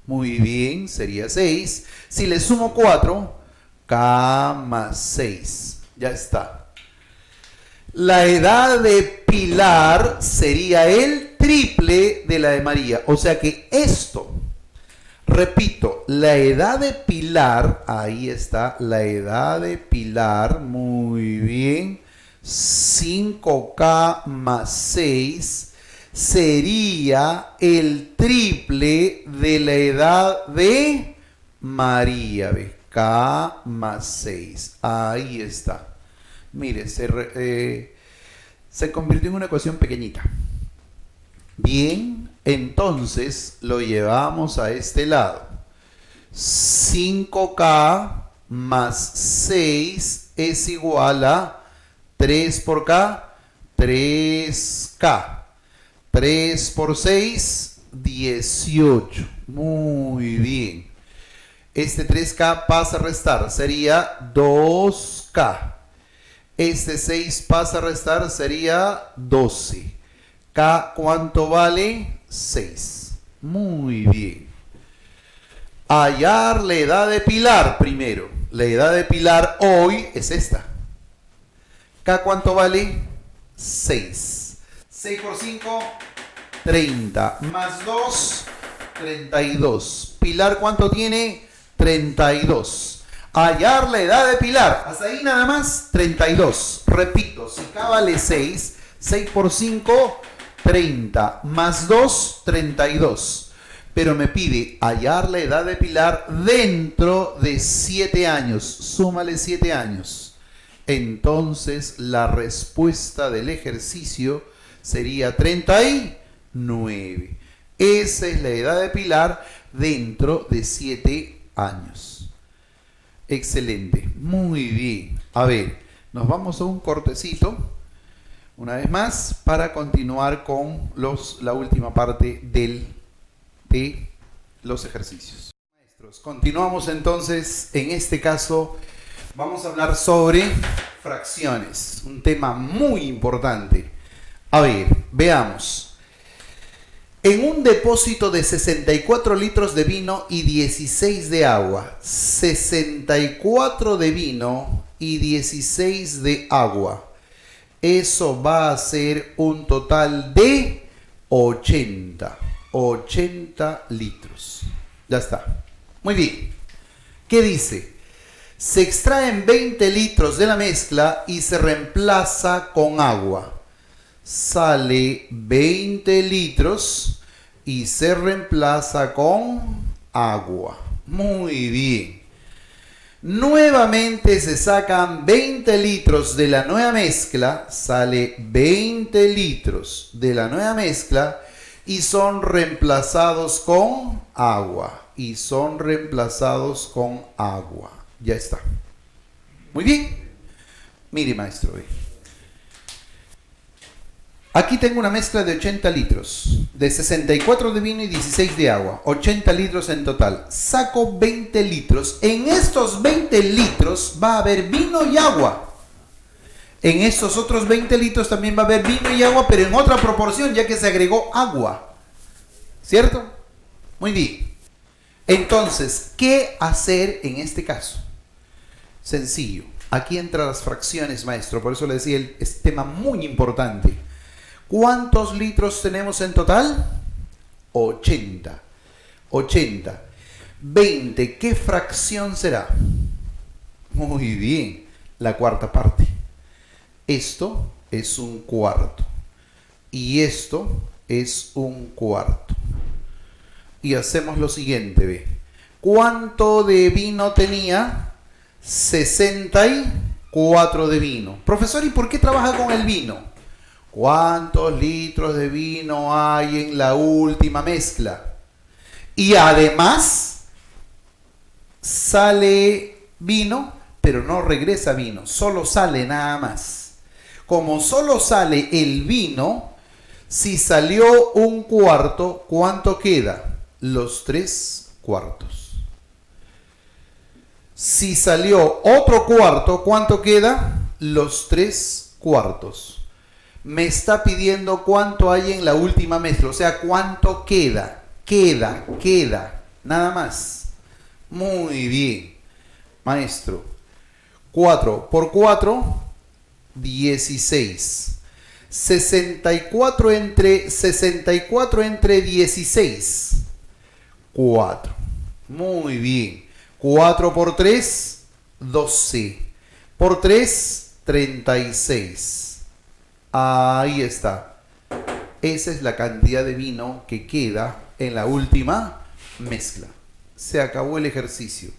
B: Muy bien, sería 6. Si le sumo 4, K más 6. Ya está. La edad de Pilar sería el triple de la de María. O sea que esto, repito, la edad de Pilar, ahí está, la edad de Pilar, muy bien, 5K más 6 sería el triple de la edad de María, ¿ve? K más 6, ahí está. Mire, se convirtió en una ecuación pequeñita. Bien, entonces lo llevamos a este lado. 5K más 6 es igual a 3 por K, 3K. 3 por 6, 18. Muy bien. Este 3K pasa a restar, sería 2K. Este 6 pasa a restar, sería 12. K, ¿cuánto vale? 6. Muy bien. Hallar la edad de Pilar primero. La edad de Pilar hoy es esta. K, ¿cuánto vale? 6. 6 por 5, 30. Más 2, 32. Pilar, ¿cuánto tiene? 32. Hallar la edad de Pilar. Hasta ahí nada más, 32. Repito, si K vale 6, 6 por 5, 30. Más 2, 32. pero me pide hallar la edad de Pilar dentro de 7 años. Súmale 7 años. Entonces la respuesta del ejercicio sería 39. Esa es la edad de Pilar dentro de 7 años. Excelente, muy bien. A ver, nos vamos a un cortecito, una vez más, para continuar con la última parte de los ejercicios. Maestros, continuamos entonces. En este caso vamos a hablar sobre fracciones, un tema muy importante. A ver, veamos. En un depósito de 64 litros de vino y 16 de agua, 64 de vino y 16 de agua, eso va a ser un total de 80 litros. Ya está. Muy bien. ¿Qué dice? Se extraen 20 litros de la mezcla y se reemplaza con agua. Sale 20 litros y se reemplaza con agua. Muy bien. Nuevamente se sacan 20 litros de la nueva mezcla. Sale 20 litros de la nueva mezcla y son reemplazados con agua. Y son reemplazados con agua. Ya está. Muy bien. Mire, maestro. Aquí tengo una mezcla de 80 litros. De 64 de vino y 16 de agua. 80 litros en total. Saco 20 litros. En estos 20 litros va a haber vino y agua. En estos otros 20 litros también va a haber vino y agua, pero en otra proporción, ya que se agregó agua. ¿Cierto? Muy bien. Entonces, ¿qué hacer en este caso? Sencillo. Aquí entran las fracciones, maestro. Por eso le decía, es tema muy importante. ¿Cuántos litros tenemos en total? 80. 80. 20. ¿Qué fracción será? Muy bien. La cuarta parte. Esto es un cuarto. Y esto es un cuarto. Y hacemos lo siguiente, ve. ¿Cuánto de vino tenía? 64 de vino. Profesor, ¿y por qué trabaja con el vino? ¿Cuántos litros de vino hay en la última mezcla? Y además sale vino, pero no regresa vino, solo sale nada más. Como solo sale el vino, si salió un cuarto, ¿cuánto queda? Los 3 cuartos. Si salió otro cuarto, ¿cuánto queda? Los 3 cuartos. Me está pidiendo cuánto hay en la última mezcla, o sea, cuánto queda. Queda, nada más. Muy bien, maestro. 4 por 4, 16. 64 entre 16. 4. Muy bien. 4 por 3, 12. Por 3, 36. Ahí está. Esa es la cantidad de vino que queda en la última mezcla. Se acabó el ejercicio.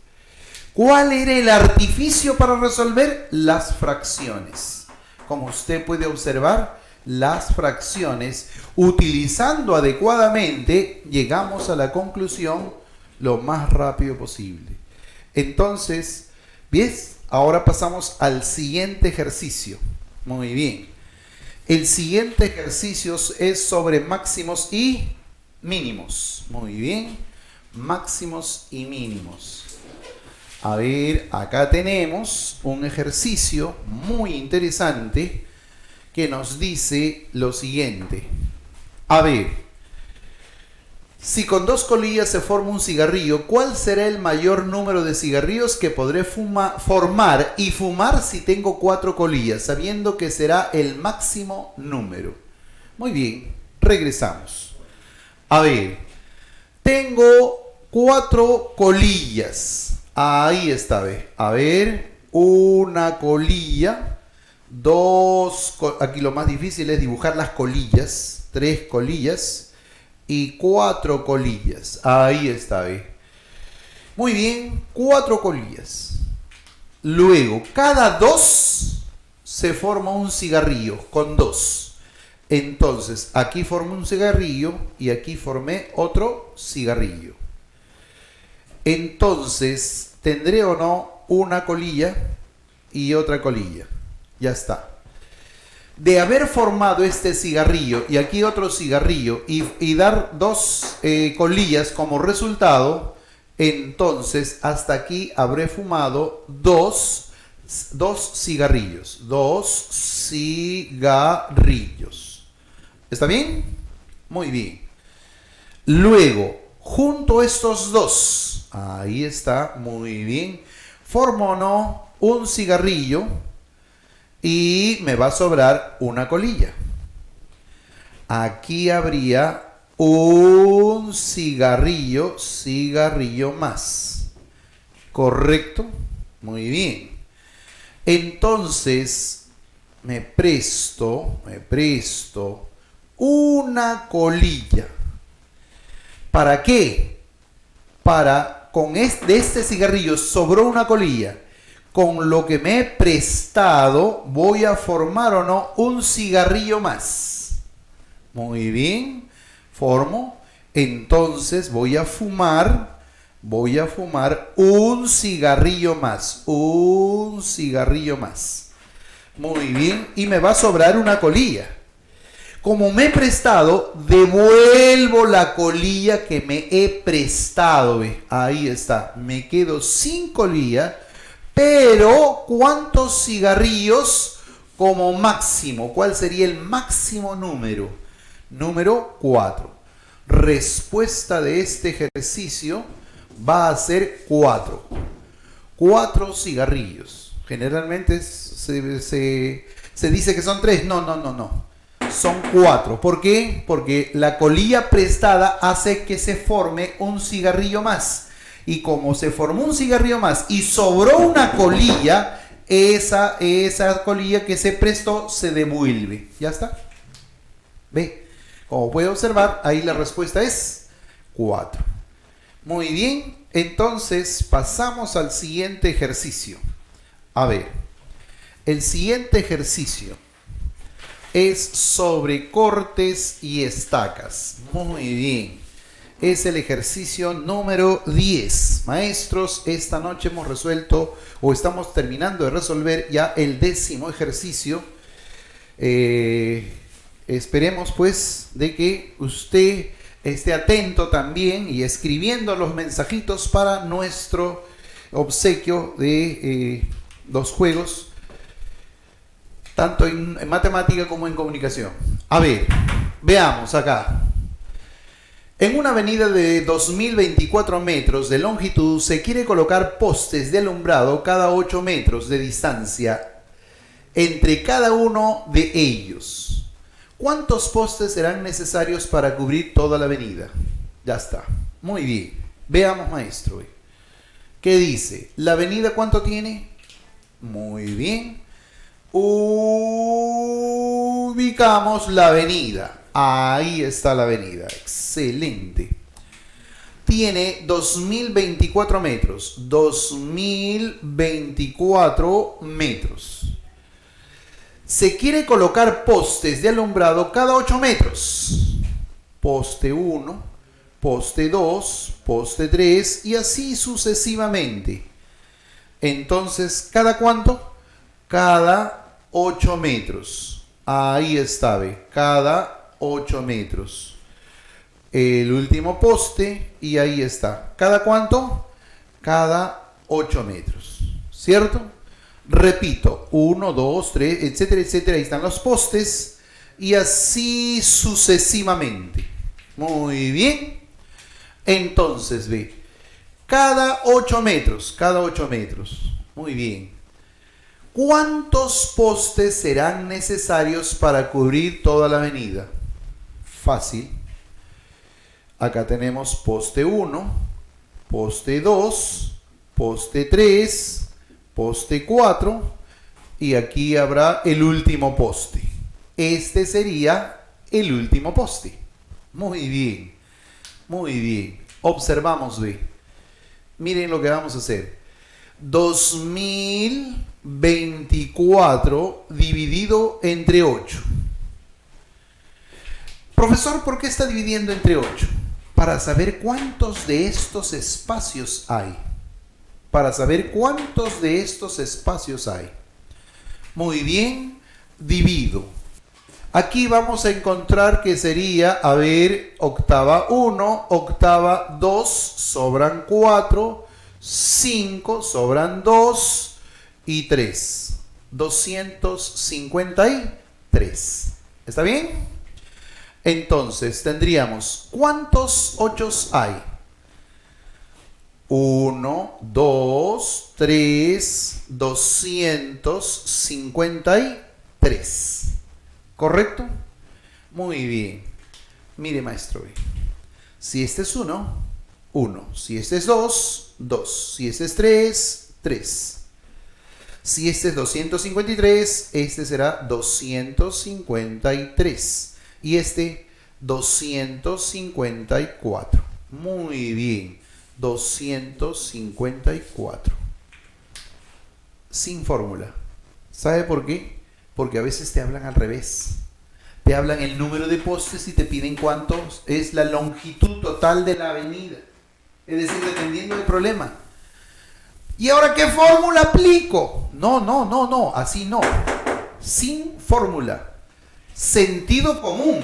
B: ¿Cuál era el artificio para resolver? Las fracciones. Como usted puede observar, las fracciones, utilizando adecuadamente, llegamos a la conclusión lo más rápido posible. Entonces, ¿ves? Ahora pasamos al siguiente ejercicio. Muy bien. El siguiente ejercicio es sobre máximos y mínimos. Muy bien. Máximos y mínimos. A ver, acá tenemos un ejercicio muy interesante que nos dice lo siguiente. A ver, si con 2 colillas se forma un cigarrillo, ¿cuál será el mayor número de cigarrillos que podré formar y fumar si tengo 4 colillas, sabiendo que será el máximo número? Muy bien, regresamos. A ver, tengo 4 colillas. Ahí está, ve. A ver, una colilla, 2, aquí lo más difícil es dibujar las colillas, 3 colillas, y 4 colillas. Ahí está, ¿ve? Muy bien, 4 colillas. Luego, cada 2 se forma un cigarrillo con 2. Entonces, aquí formé un cigarrillo y aquí formé otro cigarrillo. Entonces, ¿tendré o no una colilla y otra colilla? Ya está. De haber formado este cigarrillo y aquí otro cigarrillo y dar 2 colillas como resultado, entonces hasta aquí habré fumado 2 cigarrillos. 2 cigarrillos. ¿Está bien? Muy bien. Luego, junto a estos 2, ahí está, muy bien, formo o no un cigarrillo y me va a sobrar una colilla. Aquí habría un cigarrillo más. ¿Correcto? Muy bien. Entonces, me presto una colilla. ¿Para qué? Para, de este cigarrillo sobró una colilla. Con lo que me he prestado, voy a formar o no un cigarrillo más. Muy bien. Formo. Entonces voy a fumar un cigarrillo más. Un cigarrillo más. Muy bien. Y me va a sobrar una colilla. Como me he prestado, devuelvo la colilla que me he prestado. Ahí está. Me quedo sin colilla. Pero, ¿cuántos cigarrillos como máximo? ¿Cuál sería el máximo número? Número 4. Respuesta de este ejercicio va a ser 4. 4 cigarrillos. Generalmente se dice que son 3. No. Son 4. ¿Por qué? Porque la colilla prestada hace que se forme un cigarrillo más. Y como se formó un cigarrillo más y sobró una colilla, esa colilla que se prestó se devuelve. ¿Ya está? ¿Ve? Como puede observar, ahí la respuesta es 4. Muy bien, entonces pasamos al siguiente ejercicio. A ver, el siguiente ejercicio es sobre cortes y estacas. Muy bien. Es el ejercicio número 10. Maestros, esta noche hemos resuelto o estamos terminando de resolver ya el 10º ejercicio. Esperemos pues de que usted esté atento también y escribiendo los mensajitos para nuestro obsequio de los juegos, tanto en matemática como en comunicación. A ver, veamos acá. En una avenida de 2024 metros de longitud se quiere colocar postes de alumbrado cada 8 metros de distancia entre cada uno de ellos. ¿Cuántos postes serán necesarios para cubrir toda la avenida? Ya está. Muy bien. Veamos, maestro. ¿Qué dice? ¿La avenida cuánto tiene? Muy bien. Ubicamos la avenida. Ahí está la avenida. Excelente. Tiene 2024 metros. 2024 metros. Se quiere colocar postes de alumbrado cada 8 metros. Poste 1, poste 2, poste 3 y así sucesivamente. Entonces, ¿cada cuánto? Cada 8 metros. Ahí está, ¿ve? Cada 8 metros. El último poste y ahí está. ¿Cada cuánto? Cada 8 metros. ¿Cierto? Repito, 1, 2, 3, etcétera, etcétera. Ahí están los postes y así sucesivamente. Muy bien. Entonces, ve. Cada 8 metros. Cada 8 metros. Muy bien. ¿Cuántos postes serán necesarios para cubrir toda la avenida? Fácil. Acá tenemos poste 1, poste 2, poste 3, poste 4 y aquí habrá el último poste. Este sería el último poste. Muy bien. Muy bien. Observamos, ve. Miren lo que vamos a hacer. 2024 dividido entre 8. Profesor, ¿por qué está dividiendo entre 8? Para saber cuántos de estos espacios hay. Para saber cuántos de estos espacios hay. Muy bien, divido. Aquí vamos a encontrar que sería, a ver, octava 1, octava 2, sobran 4, 5, sobran 2 y 3. 253. ¿Está bien? Entonces tendríamos, ¿cuántos 8 hay? 1, 2, 3, 253. ¿Correcto? Muy bien. Mire, maestro. Si este es 1, 1. Si este es 2, 2. Si este es 3, 3. Si este es 253, este será 253. Y este 254. Muy bien. 254. Sin fórmula. ¿Sabe por qué? Porque a veces te hablan al revés. Te hablan el número de postes y te piden cuánto es la longitud total de la avenida. Es decir, dependiendo del problema. ¿Y ahora qué fórmula aplico? No, así no. Sin fórmula. Sentido común.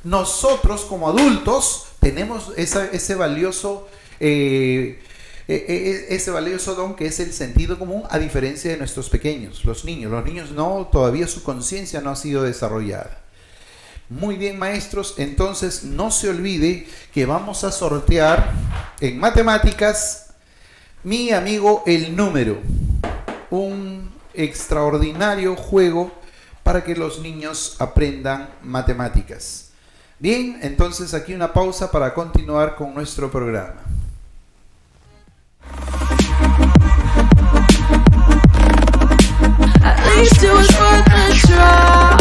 B: Nosotros como adultos tenemos ese valioso don que es el sentido común, a diferencia de nuestros pequeños, los niños no, todavía su conciencia no ha sido desarrollada. Muy bien, maestros, entonces no se olvide que vamos a sortear en matemáticas, mi amigo El Número, un extraordinario juego para que los niños aprendan matemáticas. Bien, entonces aquí una pausa para continuar con nuestro programa.
C: At least it was worth a try.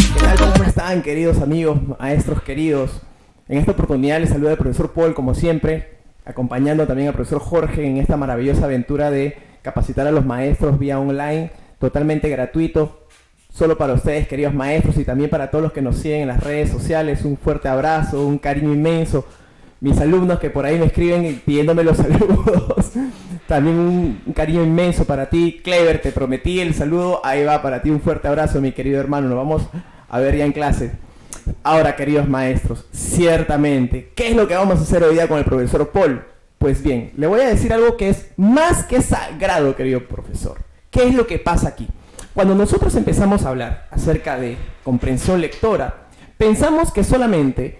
A: ¿Qué tal? ¿Cómo están, queridos amigos, maestros queridos? En esta oportunidad les saluda el profesor Paul, como siempre, acompañando también al profesor Jorge en esta maravillosa aventura de capacitar a los maestros vía online, totalmente gratuito. Solo para ustedes, queridos maestros, y también para todos los que nos siguen en las redes sociales, un fuerte abrazo, un cariño inmenso. Mis alumnos que por ahí me escriben pidiéndome los saludos, también un cariño inmenso para ti. Clever, te prometí el saludo, ahí va para ti, un fuerte abrazo, mi querido hermano. Nos vamos a ver ya en clase. Ahora, queridos maestros, ciertamente, ¿qué es lo que vamos a hacer hoy día con el profesor Paul? Pues bien, le voy a decir algo que es más que sagrado, querido profesor. ¿Qué es lo que pasa aquí? Cuando nosotros empezamos a hablar acerca de comprensión lectora, pensamos que solamente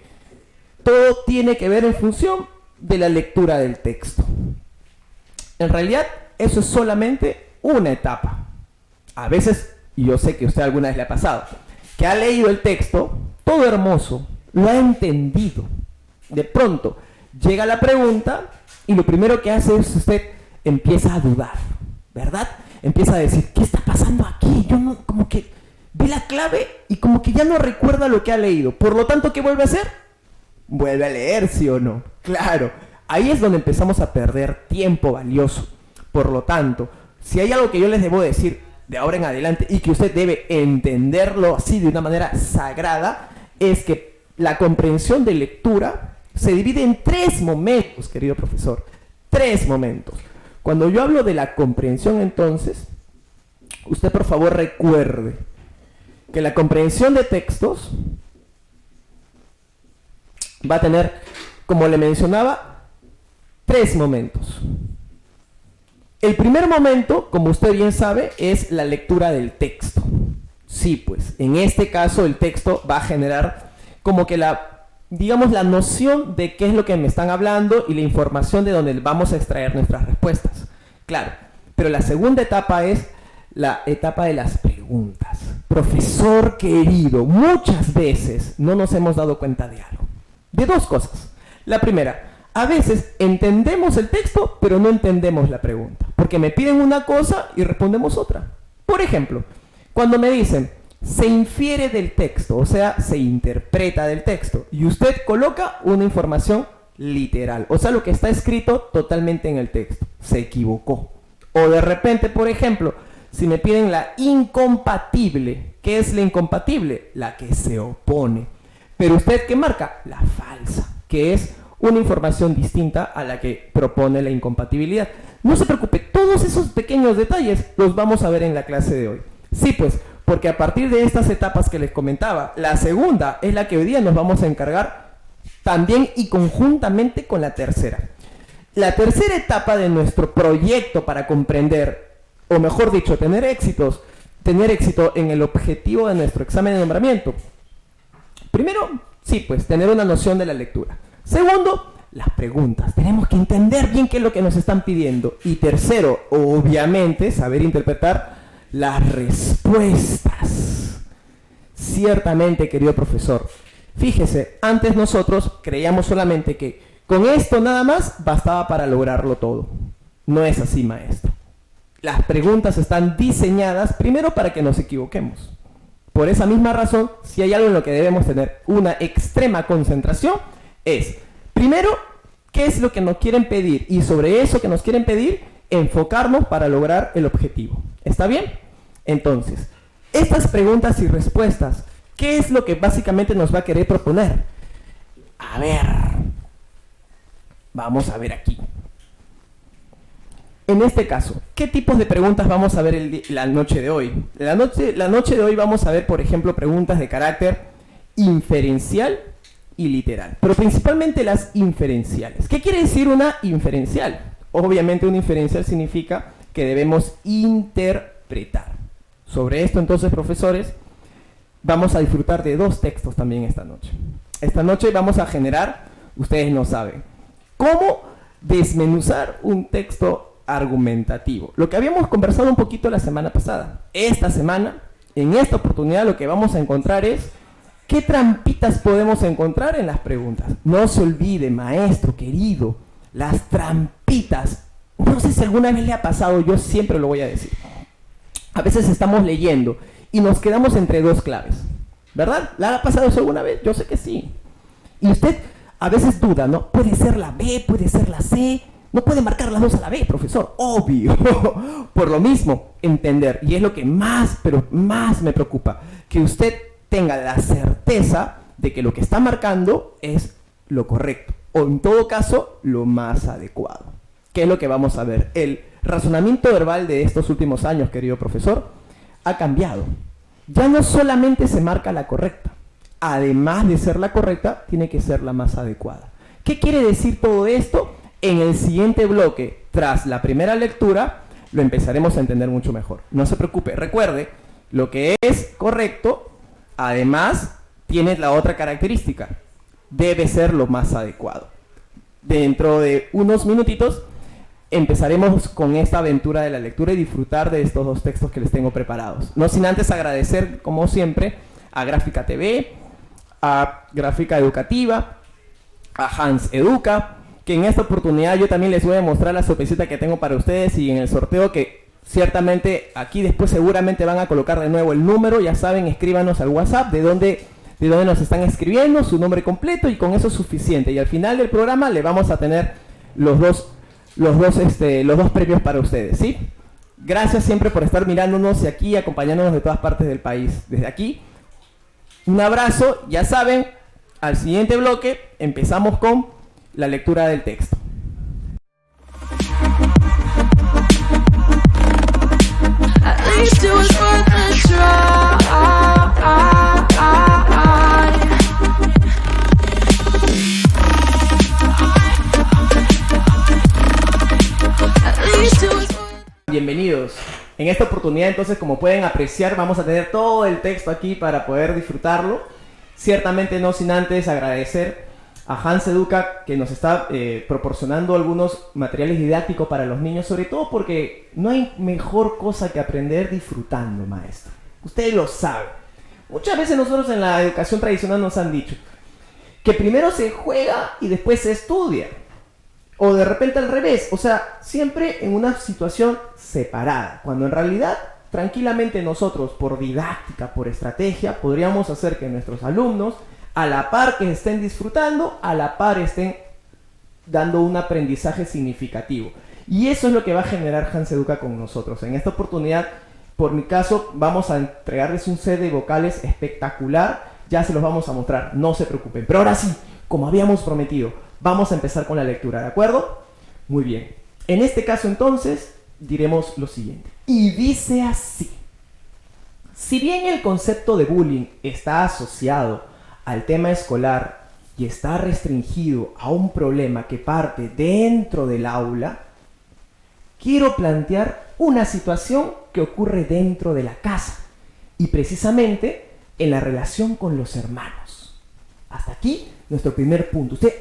A: todo tiene que ver en función de la lectura del texto. En realidad, eso es solamente una etapa. A veces, y yo sé que a usted alguna vez le ha pasado, que ha leído el texto, todo hermoso, lo ha entendido. De pronto, llega la pregunta y lo primero que hace es usted empieza a dudar, ¿verdad? Empieza a decir, ¿qué está pasando aquí? Yo no, como que ve la clave y como que ya no recuerda lo que ha leído. Por lo tanto, ¿qué vuelve a hacer? Vuelve a leer, ¿sí o no? Claro, ahí es donde empezamos a perder tiempo valioso. Por lo tanto, si hay algo que yo les debo decir de ahora en adelante y que usted debe entenderlo así de una manera sagrada, es que la comprensión de lectura se divide en 3 momentos, querido profesor. 3 momentos. Cuando yo hablo de la comprensión, entonces, usted por favor recuerde que la comprensión de textos va a tener, como le mencionaba, 3 momentos. El primer momento, como usted bien sabe, es la lectura del texto. Sí, pues, en este caso el texto va a generar como que la noción de qué es lo que me están hablando y la información de donde vamos a extraer nuestras respuestas. Claro, pero la segunda etapa es la etapa de las preguntas. Profesor querido, muchas veces no nos hemos dado cuenta de algo. De 2 cosas. La primera, a veces entendemos el texto, pero no entendemos la pregunta. Porque me piden una cosa y respondemos otra. Por ejemplo, cuando me dicen, se infiere del texto, o sea, se interpreta del texto, y usted coloca una información literal, o sea, lo que está escrito totalmente en el texto, se equivocó. O de repente, por ejemplo, si me piden la incompatible, ¿qué es la incompatible? La que se opone. Pero usted, ¿qué marca? La falsa, que es una información distinta a la que propone la incompatibilidad. No se preocupe, todos esos pequeños detalles los vamos a ver en la clase de hoy. Sí, pues, porque a partir de estas etapas que les comentaba, la segunda es la que hoy día nos vamos a encargar también y conjuntamente con la tercera. La tercera etapa de nuestro proyecto para comprender, o mejor dicho, tener éxito en el objetivo de nuestro examen de nombramiento. Primero, sí, pues, tener una noción de la lectura. Segundo, las preguntas. Tenemos que entender bien qué es lo que nos están pidiendo. Y tercero, obviamente, saber interpretar las respuestas. Ciertamente, querido profesor, fíjese, antes nosotros creíamos solamente que con esto nada más bastaba para lograrlo todo. No es así, maestro. Las preguntas están diseñadas primero para que nos equivoquemos. Por esa misma razón, si hay algo en lo que debemos tener una extrema concentración, es, primero, qué es lo que nos quieren pedir, y sobre eso que nos quieren pedir, enfocarnos para lograr el objetivo. ¿Está bien? Entonces, estas preguntas y respuestas, ¿qué es lo que básicamente nos va a querer proponer? A ver, vamos a ver aquí. En este caso, ¿qué tipos de preguntas vamos a ver la noche de hoy? La noche de hoy vamos a ver, por ejemplo, preguntas de carácter inferencial y literal, pero principalmente las inferenciales. ¿Qué quiere decir una inferencial? Obviamente una inferencial significa que debemos interpretar. Sobre esto entonces, profesores, vamos a disfrutar de dos textos también esta noche. Esta noche vamos a generar, ustedes no saben, cómo desmenuzar un texto argumentativo. Lo que habíamos conversado un poquito la semana pasada. Esta semana, en esta oportunidad, lo que vamos a encontrar es qué trampitas podemos encontrar en las preguntas. No se olvide, maestro querido, las trampitas. No sé si alguna vez le ha pasado, yo siempre lo voy a decir. A veces estamos leyendo y nos quedamos entre dos claves. ¿Verdad? ¿Le ha pasado eso alguna vez? Yo sé que sí. Y usted a veces duda, ¿no? Puede ser la B, puede ser la C. No puede marcar las dos a la B, profesor. Obvio. Por lo mismo, entender. Y es lo que más, pero más me preocupa. Que usted tenga la certeza de que lo que está marcando es lo correcto. O en todo caso, lo más adecuado. ¿Qué es lo que vamos a ver? El razonamiento verbal de estos últimos años, querido profesor, ha cambiado. Ya no solamente se marca la correcta. Además de ser la correcta, tiene que ser la más adecuada. ¿Qué quiere decir todo esto? En el siguiente bloque, tras la primera lectura, lo empezaremos a entender mucho mejor. No se preocupe, recuerde, lo que es correcto, además, tiene la otra característica. Debe ser lo más adecuado. Dentro de unos minutitos, empezaremos con esta aventura de la lectura y disfrutar de estos dos textos que les tengo preparados. No sin antes agradecer, como siempre, a Gráfica TV, a Gráfica Educativa, a Hans Educa, que en esta oportunidad yo también les voy a mostrar la sorpresita que tengo para ustedes, y en el sorteo que ciertamente aquí después seguramente van a colocar de nuevo el número. Ya saben, escríbanos al WhatsApp de dónde nos están escribiendo, su nombre completo, y con eso es suficiente. Y al final del programa le vamos a tener los dos premios para ustedes, ¿sí? Gracias siempre por estar mirándonos y aquí acompañándonos de todas partes del país. Desde aquí, un abrazo. Ya saben, al siguiente bloque empezamos con la lectura del texto.
C: At least it was worth a try.
A: Bienvenidos. En esta oportunidad, entonces, como pueden apreciar, vamos a tener todo el texto aquí para poder disfrutarlo. Ciertamente no sin antes agradecer a Hans Educa, que nos está proporcionando algunos materiales didácticos para los niños, sobre todo porque no hay mejor cosa que aprender disfrutando, maestro. Ustedes lo saben. Muchas veces nosotros en la educación tradicional nos han dicho que primero se juega y después se estudia. O de repente al revés, o sea, siempre en una situación separada, cuando en realidad tranquilamente nosotros, por didáctica, por estrategia, podríamos hacer que nuestros alumnos, a la par que estén disfrutando, a la par estén dando un aprendizaje significativo. Y eso es lo que va a generar Hans Educa con nosotros. En esta oportunidad, por mi caso, vamos a entregarles un set de vocales espectacular. Ya se los vamos a mostrar, no se preocupen. Pero ahora sí, como habíamos prometido, vamos a empezar con la lectura, ¿de acuerdo? Muy bien. En este caso, entonces, diremos lo siguiente. Y dice así. Si bien el concepto de bullying está asociado al tema escolar y está restringido a un problema que parte dentro del aula, quiero plantear una situación que ocurre dentro de la casa y precisamente en la relación con los hermanos. Hasta aquí nuestro primer punto. Usted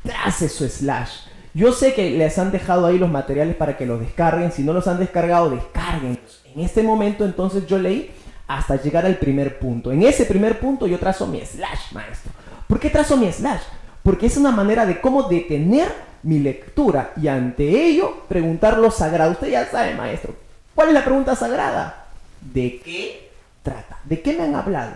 A: trace su slash. Yo sé que les han dejado ahí los materiales para que los descarguen. Si no los han descargado, descárguenlos. En este momento entonces yo leí hasta llegar al primer punto. En ese primer punto yo trazo mi slash, maestro. ¿Por qué trazo mi slash? Porque es una manera de cómo detener mi lectura y ante ello preguntar lo sagrado. Usted ya sabe, maestro. ¿Cuál es la pregunta sagrada? ¿De qué trata? ¿De qué me han hablado?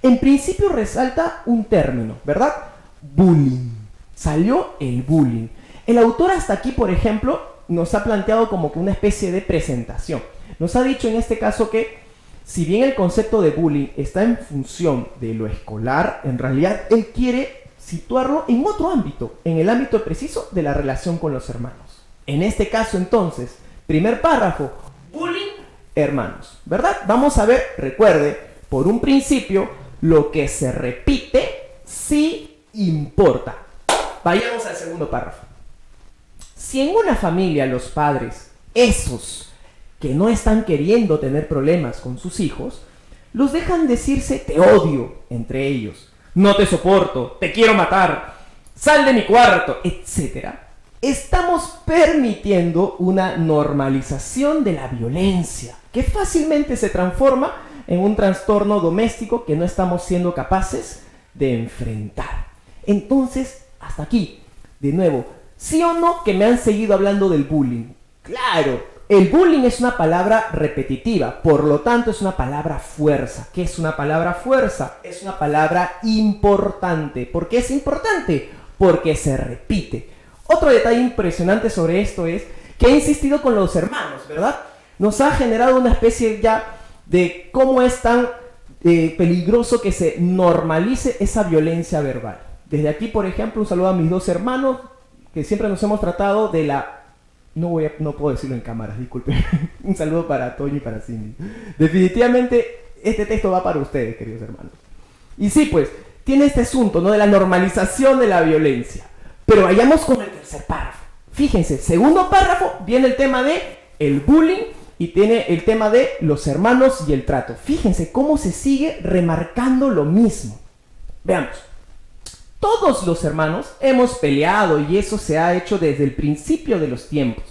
A: En principio resalta un término, ¿verdad? Bullying. Salió el bullying. El autor hasta aquí, por ejemplo, nos ha planteado como que una especie de presentación. Nos ha dicho en este caso que si bien el concepto de bullying está en función de lo escolar, en realidad él quiere situarlo en otro ámbito, en el ámbito preciso de la relación con los hermanos. En este caso, entonces, primer párrafo, bullying, hermanos, ¿verdad? Vamos a ver, recuerde, por un principio, lo que se repite sí importa. Vayamos al segundo párrafo. Si en una familia los padres, esos que no están queriendo tener problemas con sus hijos, los dejan decirse te odio entre ellos, no te soporto, te quiero matar, sal de mi cuarto, etc. Estamos permitiendo una normalización de la violencia que fácilmente se transforma en un trastorno doméstico que no estamos siendo capaces de enfrentar. Entonces, hasta aquí, de nuevo, ¿sí o no que me han seguido hablando del bullying? Claro. El bullying es una palabra repetitiva, por lo tanto es una palabra fuerza. ¿Qué es una palabra fuerza? Es una palabra importante. ¿Por qué es importante? Porque se repite. Otro detalle impresionante sobre esto es que ha insistido con los hermanos, ¿verdad? Nos ha generado una especie ya de cómo es tan peligroso que se normalice esa violencia verbal. Desde aquí, por ejemplo, un saludo a mis dos hermanos que siempre nos hemos tratado de la... No puedo decirlo en cámaras, disculpen. Un saludo para Toño y para Cindy. Definitivamente este texto va para ustedes, queridos hermanos. Y sí, pues, tiene este asunto, ¿no? De la normalización de la violencia. Pero vayamos con el tercer párrafo. Fíjense, segundo párrafo viene el tema de el bullying y tiene el tema de los hermanos y el trato. Fíjense cómo se sigue remarcando lo mismo. Veamos. Todos los hermanos hemos peleado y eso se ha hecho desde el principio de los tiempos.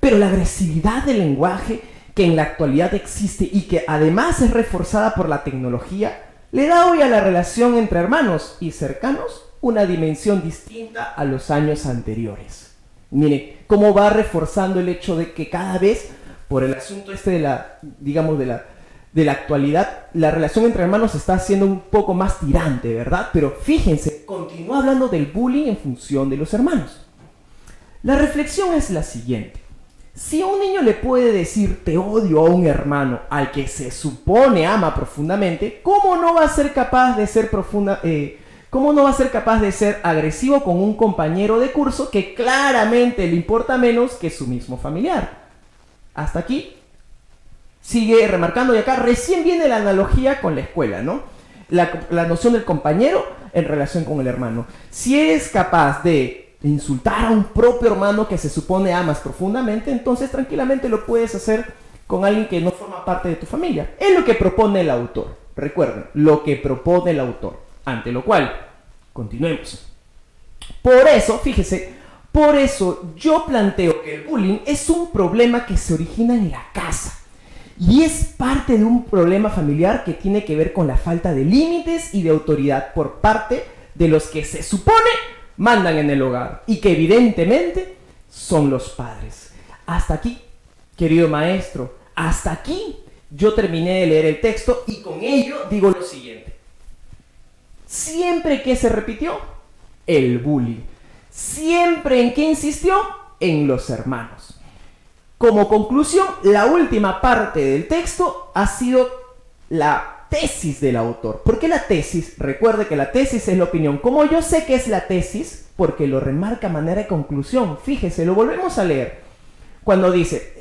A: Pero la agresividad del lenguaje que en la actualidad existe y que además es reforzada por la tecnología, le da hoy a la relación entre hermanos y cercanos una dimensión distinta a los años anteriores. Mire, cómo va reforzando el hecho de que cada vez, por el asunto este de la, digamos, de la actualidad, la relación entre hermanos está siendo un poco más tirante, ¿verdad? Pero fíjense, continúa hablando del bullying en función de los hermanos. La reflexión es la siguiente. Si un niño le puede decir te odio a un hermano al que se supone ama profundamente, ¿cómo no va a ser capaz de ser agresivo con un compañero de curso que claramente le importa menos que su mismo familiar? Hasta aquí sigue remarcando y acá recién viene la analogía con la escuela, ¿no? La noción del compañero en relación con el hermano. Si eres capaz de insultar a un propio hermano que se supone amas profundamente, entonces tranquilamente lo puedes hacer con alguien que no forma parte de tu familia. Es lo que propone el autor. Recuerden, lo que propone el autor. Ante lo cual, continuemos. Por eso, fíjese, por eso yo planteo que el bullying es un problema que se origina en la casa. Y es parte de un problema familiar que tiene que ver con la falta de límites y de autoridad por parte de los que se supone mandan en el hogar y que evidentemente son los padres. Hasta aquí, querido maestro, hasta aquí yo terminé de leer el texto y con ello digo lo siguiente. Siempre que se repitió, el bullying. Siempre en que insistió, en los hermanos. Como conclusión, la última parte del texto ha sido la tesis del autor. ¿Por qué la tesis? Recuerde que la tesis es la opinión. ¿Cómo yo sé que es la tesis? Porque lo remarca a manera de conclusión. Fíjese, lo volvemos a leer. Cuando dice,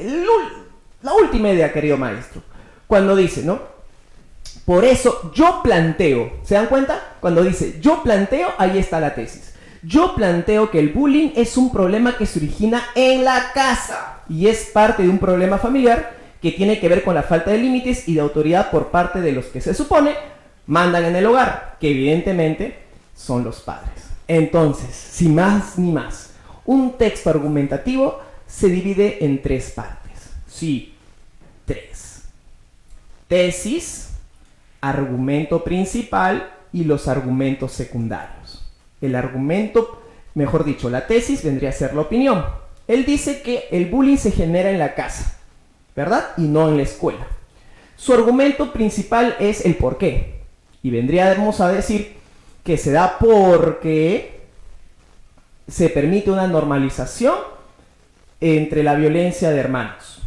A: la última idea, querido maestro. Cuando dice, ¿no? Por eso yo planteo. ¿Se dan cuenta? Cuando dice yo planteo, ahí está la tesis. Yo planteo que el bullying es un problema que se origina en la casa y es parte de un problema familiar que tiene que ver con la falta de límites y de autoridad por parte de los que se supone mandan en el hogar, que evidentemente son los padres. Entonces, sin más ni más, un texto argumentativo se divide en tres partes. Sí, tres. Tesis, argumento principal y los argumentos secundarios. El argumento, mejor dicho, la tesis vendría a ser la opinión. Él dice que el bullying se genera en la casa, ¿verdad? Y no en la escuela. Su argumento principal es el por qué. Y vendríamos a decir que se da porque se permite una normalización entre la violencia de hermanos.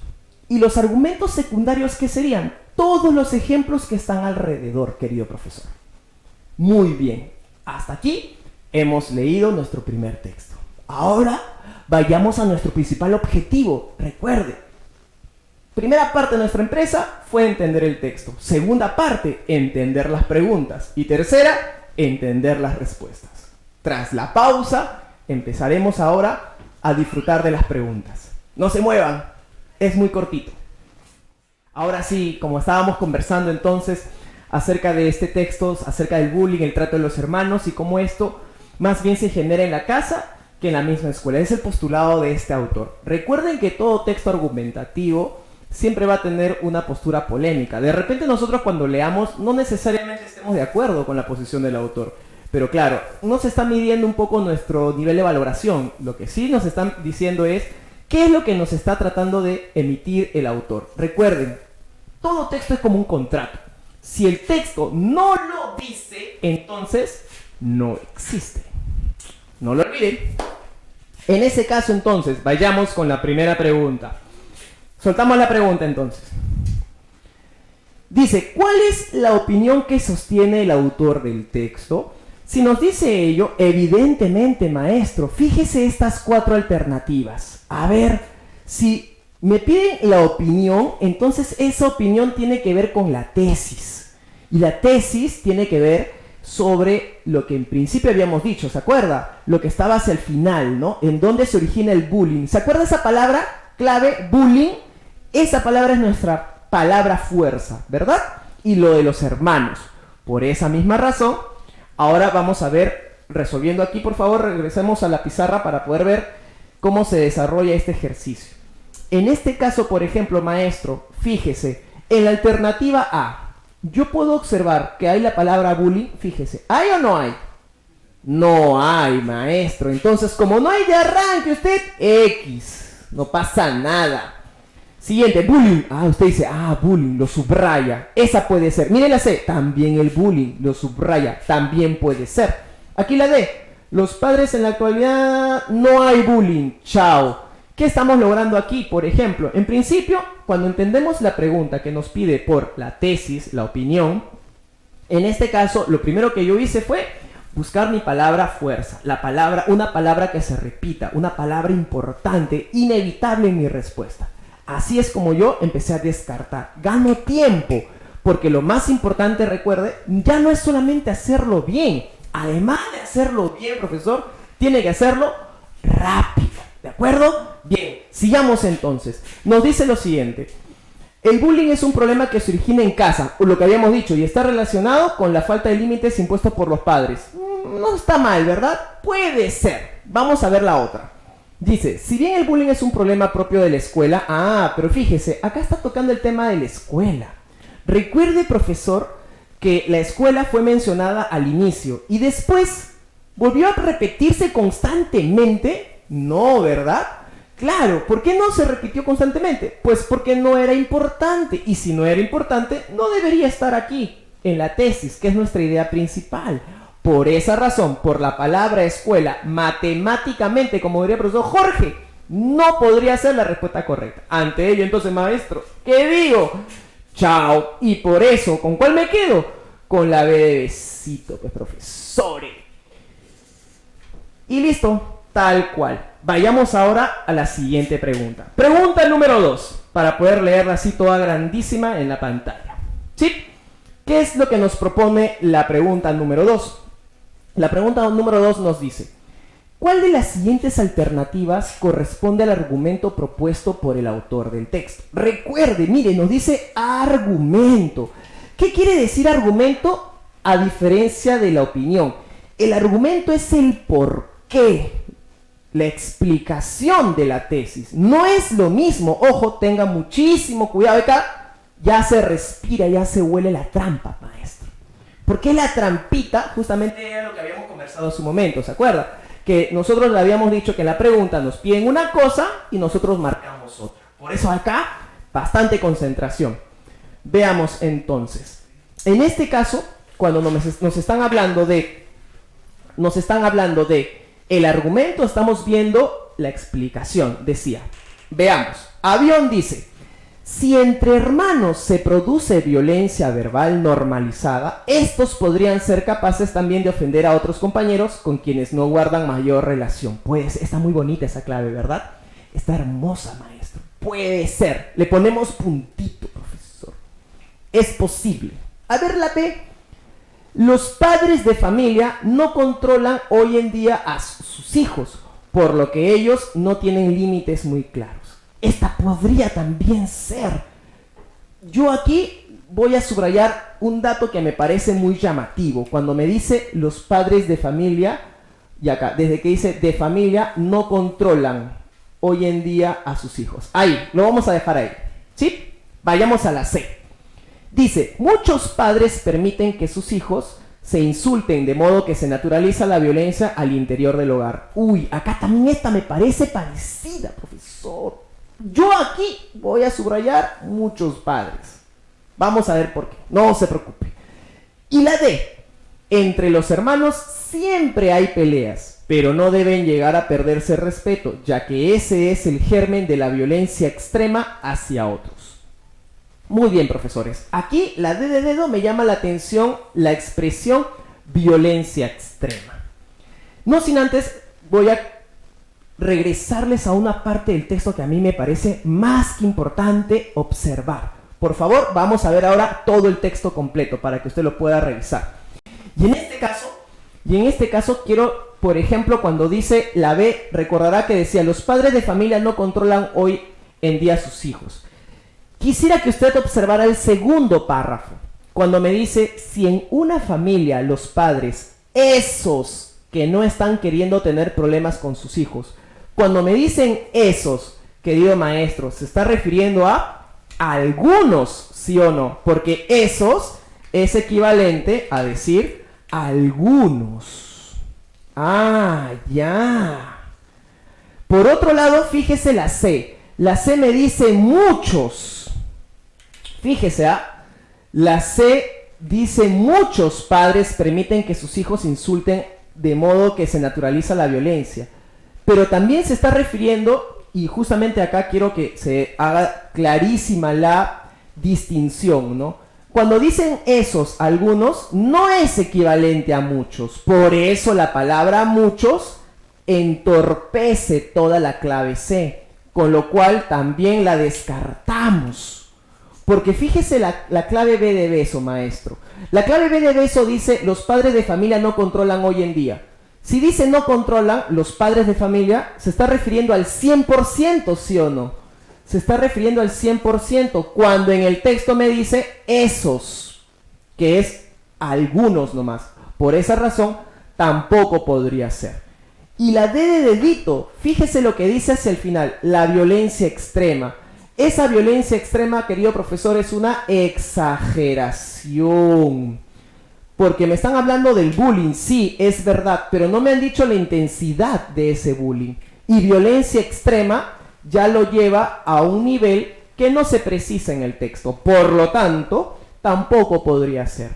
A: Y los argumentos secundarios, ¿qué serían? Todos los ejemplos que están alrededor, querido profesor. Muy bien. Hasta aquí hemos leído nuestro primer texto. Ahora vayamos a nuestro principal objetivo. Recuerde, primera parte de nuestra empresa fue entender el texto. Segunda parte, entender las preguntas. Y tercera, entender las respuestas. Tras la pausa, empezaremos ahora a disfrutar de las preguntas. No se muevan, es muy cortito. Ahora sí, como estábamos conversando entonces acerca de este texto, acerca del bullying, el trato de los hermanos y cómo esto más bien se genera en la casa que en la misma escuela. Es el postulado de este autor. Recuerden que todo texto argumentativo siempre va a tener una postura polémica. De repente nosotros cuando leamos no necesariamente estemos de acuerdo con la posición del autor. Pero claro, no se está midiendo un poco nuestro nivel de valoración. Lo que sí nos están diciendo es qué es lo que nos está tratando de emitir el autor. Recuerden, todo texto es como un contrato. Si el texto no lo dice, entonces no existe. No lo olviden. En ese caso, entonces, vayamos con la primera pregunta. Soltamos la pregunta, entonces. Dice, ¿cuál es la opinión que sostiene el autor del texto? Si nos dice ello, evidentemente, maestro, fíjese estas 4 alternativas. A ver, si me piden la opinión, entonces esa opinión tiene que ver con la tesis. Y la tesis tiene que ver sobre lo que en principio habíamos dicho, ¿se acuerda? Lo que estaba hacia el final, ¿no? En dónde se origina el bullying. ¿Se acuerda esa palabra clave, bullying? Esa palabra es nuestra palabra fuerza, ¿verdad? Y lo de los hermanos. Por esa misma razón, ahora vamos a ver, resolviendo aquí, por favor, regresemos a la pizarra para poder ver cómo se desarrolla este ejercicio. En este caso, por ejemplo, maestro, fíjese, en la alternativa A, yo puedo observar que hay la palabra bullying, fíjese, ¿hay o no hay? No hay, maestro. Entonces, como no hay de arranque usted, X, no pasa nada. Siguiente, bullying. Usted dice, bullying, lo subraya. Esa puede ser. Mire la C, también el bullying, lo subraya, también puede ser. Aquí la D, los padres en la actualidad no hay bullying, chao. ¿Qué estamos logrando aquí? Por ejemplo, en principio, cuando entendemos la pregunta que nos pide por la tesis, la opinión, en este caso, lo primero que yo hice fue buscar mi palabra fuerza, una palabra que se repita, una palabra importante, inevitable en mi respuesta. Así es como yo empecé a descartar. Gano tiempo, porque lo más importante, recuerde, ya no es solamente hacerlo bien. Además de hacerlo bien, profesor, tiene que hacerlo rápido. ¿De acuerdo? Bien, sigamos entonces. Nos dice lo siguiente. El bullying es un problema que se origina en casa, lo que habíamos dicho, y está relacionado con la falta de límites impuestos por los padres. No está mal, ¿verdad? Puede ser. Vamos a ver la otra. Dice, si bien el bullying es un problema propio de la escuela, pero fíjese, acá está tocando el tema de la escuela. Recuerde, profesor, que la escuela fue mencionada al inicio y después volvió a repetirse constantemente. No, ¿verdad? Claro, ¿por qué no se repitió constantemente? Pues porque no era importante, y si no era importante, no debería estar aquí, en la tesis, que es nuestra idea principal. Por esa razón, por la palabra escuela, matemáticamente, como diría el profesor Jorge, no podría ser la respuesta correcta. Ante ello, entonces, maestro, ¿qué digo? Chao. Y por eso, ¿con cuál me quedo? Con la B de besito, pues, profesores. Y listo, tal cual. Vayamos ahora a la siguiente pregunta. Pregunta número 2, para poder leerla así toda grandísima en la pantalla. ¿Sí? ¿Qué es lo que nos propone la pregunta número 2? La pregunta número 2 nos dice: ¿cuál de las siguientes alternativas corresponde al argumento propuesto por el autor del texto? Recuerde, mire, nos dice argumento. ¿Qué quiere decir argumento a diferencia de la opinión? El argumento es el porqué, la explicación de la tesis. No es lo mismo, ojo, tenga muchísimo cuidado acá, ya se respira, ya se huele la trampa, maestro. Porque la trampita justamente era lo que habíamos conversado en su momento, ¿se acuerda? Que nosotros le habíamos dicho que en la pregunta nos piden una cosa y nosotros marcamos otra. Por eso acá, bastante concentración. Veamos entonces. En este caso, cuando nos están hablando de el argumento, estamos viendo la explicación. Decía, veamos, Avión dice: si entre hermanos se produce violencia verbal normalizada, estos podrían ser capaces también de ofender a otros compañeros con quienes no guardan mayor relación. Pues está muy bonita esa clave, ¿verdad? Está hermosa, maestro. Puede ser. Le ponemos puntito, profesor. Es posible. A ver la B. Los padres de familia no controlan hoy en día a sus hijos, por lo que ellos no tienen límites muy claros. Esta podría también ser. Yo aquí voy a subrayar un dato que me parece muy llamativo. Cuando me dice los padres de familia, y acá, desde que dice de familia, no controlan hoy en día a sus hijos. Ahí, lo vamos a dejar ahí. ¿Sí? Vayamos a la C. Dice, muchos padres permiten que sus hijos se insulten, de modo que se naturaliza la violencia al interior del hogar. Uy, acá también esta me parece parecida, profesor. Yo aquí voy a subrayar muchos padres. Vamos a ver por qué. No se preocupe. Y la D. Entre los hermanos siempre hay peleas, pero no deben llegar a perderse el respeto, ya que ese es el germen de la violencia extrema hacia otros. Muy bien, profesores. Aquí la D de dedo me llama la atención la expresión violencia extrema. No sin antes voy a regresarles a una parte del texto que a mí me parece más que importante observar. Por favor, vamos a ver ahora todo el texto completo para que usted lo pueda revisar. Y en este caso quiero, por ejemplo, cuando dice la B, recordará que decía, los padres de familia no controlan hoy en día a sus hijos. Quisiera que usted observara el segundo párrafo, cuando me dice, si en una familia los padres, esos que no están queriendo tener problemas con sus hijos, cuando me dicen esos, querido maestro, se está refiriendo a algunos, ¿sí o no? Porque esos es equivalente a decir algunos. Ah, ya. Por otro lado, fíjese la C. La C me dice muchos. Fíjese, la C dice muchos padres permiten que sus hijos insulten de modo que se naturaliza la violencia. Pero también se está refiriendo, y justamente acá quiero que se haga clarísima la distinción, ¿no? Cuando dicen esos, algunos, no es equivalente a muchos. Por eso la palabra muchos entorpece toda la clave C, con lo cual también la descartamos. Porque fíjese la clave B de beso, maestro. La clave B de beso dice, los padres de familia no controlan hoy en día. Si dice no controlan, los padres de familia, se está refiriendo al 100%, ¿sí o no? Se está refiriendo al 100%, cuando en el texto me dice esos, que es algunos nomás. Por esa razón, tampoco podría ser. Y la D de dedito, fíjese lo que dice hacia el final, la violencia extrema. Esa violencia extrema, querido profesor, es una exageración. Porque me están hablando del bullying, sí, es verdad, pero no me han dicho la intensidad de ese bullying. Y violencia extrema ya lo lleva a un nivel que no se precisa en el texto. Por lo tanto, tampoco podría ser.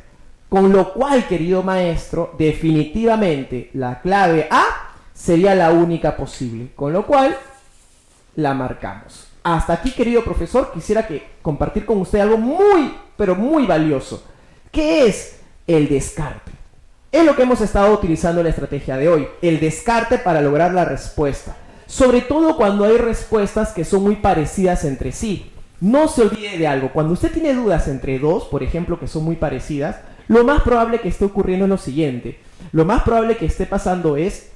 A: Con lo cual, querido maestro, definitivamente la clave A sería la única posible. Con lo cual, la marcamos. Hasta aquí, querido profesor, quisiera compartir con usted algo muy, pero muy valioso. ¿Qué es el descarte? Es lo que hemos estado utilizando en la estrategia de hoy. El descarte para lograr la respuesta. Sobre todo cuando hay respuestas que son muy parecidas entre sí. No se olvide de algo. Cuando usted tiene dudas entre dos, por ejemplo, que son muy parecidas, lo más probable que esté ocurriendo es lo siguiente. Lo más probable que esté pasando es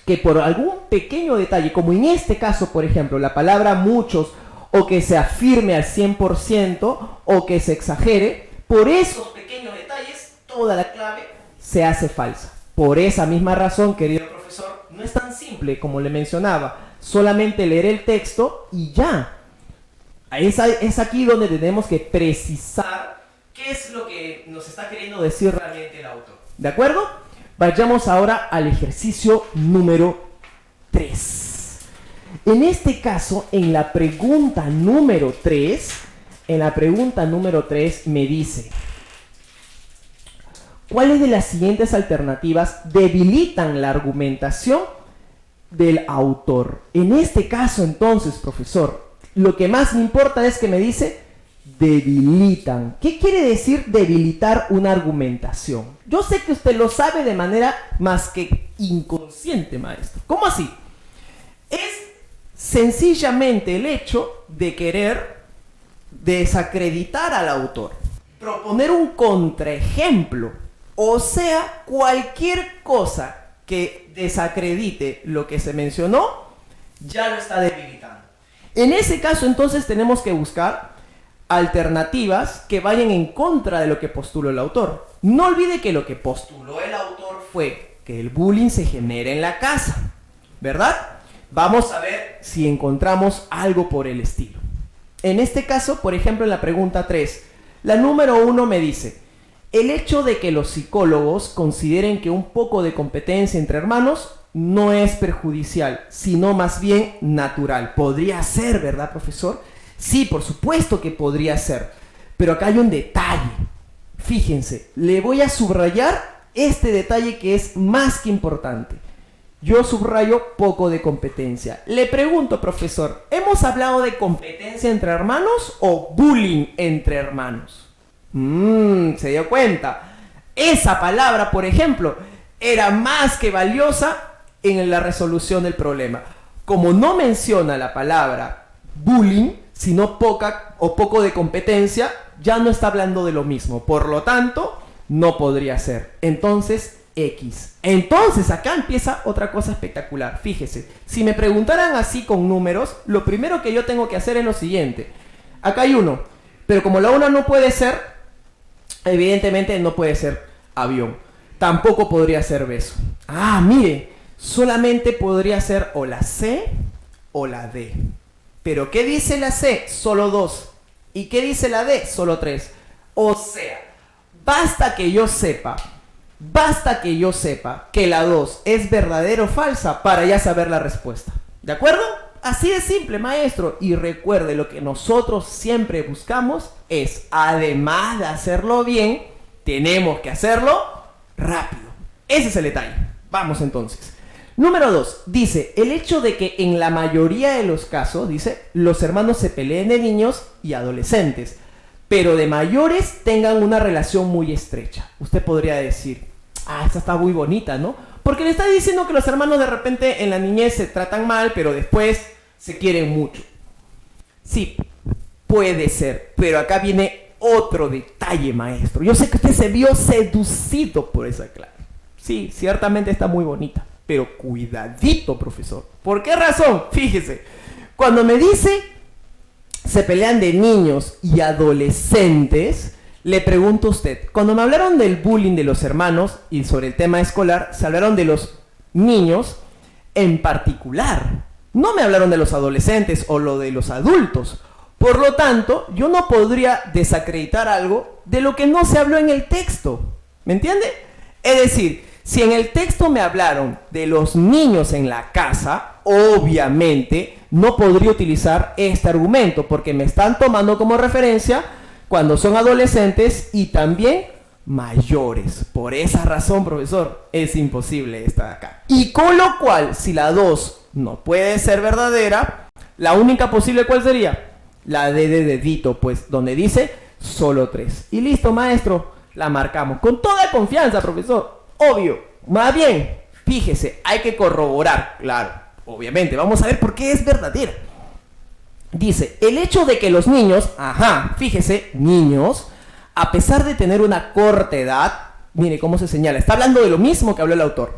A: que por algún pequeño detalle, como en este caso, por ejemplo, la palabra muchos, o que se afirme al 100%, o que se exagere, por esos pequeños detalles, toda la clave se hace falsa. Por esa misma razón, querido profesor, no es tan simple como le mencionaba, solamente leer el texto y ya. Es aquí donde tenemos que precisar qué es lo que nos está queriendo decir realmente el autor. ¿De acuerdo? Vayamos ahora al ejercicio número 3. En este caso, en la pregunta número 3, me dice: ¿cuáles de las siguientes alternativas debilitan la argumentación del autor? En este caso, entonces, profesor, lo que más me importa es que me dice debilitan. ¿Qué quiere decir debilitar una argumentación? Yo sé que usted lo sabe de manera más que inconsciente, maestro. ¿Cómo así? Es sencillamente el hecho de querer desacreditar al autor, proponer un contraejemplo, o sea, cualquier cosa que desacredite lo que se mencionó, ya lo está debilitando. En ese caso, entonces, tenemos que buscar alternativas que vayan en contra de lo que postuló el autor. No olvide que lo que postuló el autor fue que el bullying se genera en la casa, ¿verdad? Vamos a ver si encontramos algo por el estilo. En este caso, por ejemplo, en la pregunta 3, la número 1 me dice: el hecho de que los psicólogos consideren que un poco de competencia entre hermanos no es perjudicial, sino más bien natural. Podría ser, ¿verdad, profesor? Sí, por supuesto que podría ser. Pero acá hay un detalle. Fíjense, le voy a subrayar este detalle que es más que importante. Yo subrayo poco de competencia. Le pregunto, profesor, ¿hemos hablado de competencia entre hermanos o bullying entre hermanos? Se dio cuenta. Esa palabra, por ejemplo, era más que valiosa en la resolución del problema. Como no menciona la palabra bullying, sino poca o poco de competencia, ya no está hablando de lo mismo. Por lo tanto, no podría ser. Entonces, X. Entonces, acá empieza otra cosa espectacular. Fíjese, si me preguntaran así con números, lo primero que yo tengo que hacer es lo siguiente. Acá hay 1, pero como la 1 no puede ser, evidentemente no puede ser avión. Tampoco podría ser beso. Ah, mire, solamente podría ser o la C o la D. Pero ¿qué dice la C? Solo 2. ¿Y qué dice la D? Solo 3. O sea, basta que yo sepa que la 2 es verdadera o falsa para ya saber la respuesta. ¿De acuerdo? Así de simple, maestro. Y recuerde, lo que nosotros siempre buscamos es, además de hacerlo bien, tenemos que hacerlo rápido. Ese es el detalle. Vamos entonces. Número 2, dice: el hecho de que en la mayoría de los casos, dice, los hermanos se peleen de niños y adolescentes, pero de mayores tengan una relación muy estrecha. Usted podría decir: esta está muy bonita, ¿no? Porque le está diciendo que los hermanos de repente en la niñez se tratan mal, pero después se quieren mucho. Sí, puede ser, pero acá viene otro detalle, maestro. Yo sé que usted se vio seducido por esa clave. Sí, ciertamente está muy bonita. Pero cuidadito, profesor. ¿Por qué razón? Fíjese, cuando me dice se pelean de niños y adolescentes, le pregunto a usted, cuando me hablaron del bullying de los hermanos y sobre el tema escolar, se hablaron de los niños en particular. No me hablaron de los adolescentes o lo de los adultos. Por lo tanto, yo no podría desacreditar algo de lo que no se habló en el texto. ¿Me entiende? Es decir, si en el texto me hablaron de los niños en la casa, obviamente no podría utilizar este argumento porque me están tomando como referencia cuando son adolescentes y también mayores. Por esa razón, profesor, es imposible esta de acá. Y con lo cual, si la 2 no puede ser verdadera, la única posible, ¿cuál sería? La D de dedito, pues, donde dice solo 3. Y listo, maestro, la marcamos. Con toda confianza, profesor. Obvio. Más bien, fíjese, hay que corroborar. Claro, obviamente. Vamos a ver por qué es verdadera. Dice, el hecho de que los niños, fíjese, niños, a pesar de tener una corta edad, mire cómo se señala, está hablando de lo mismo que habló el autor,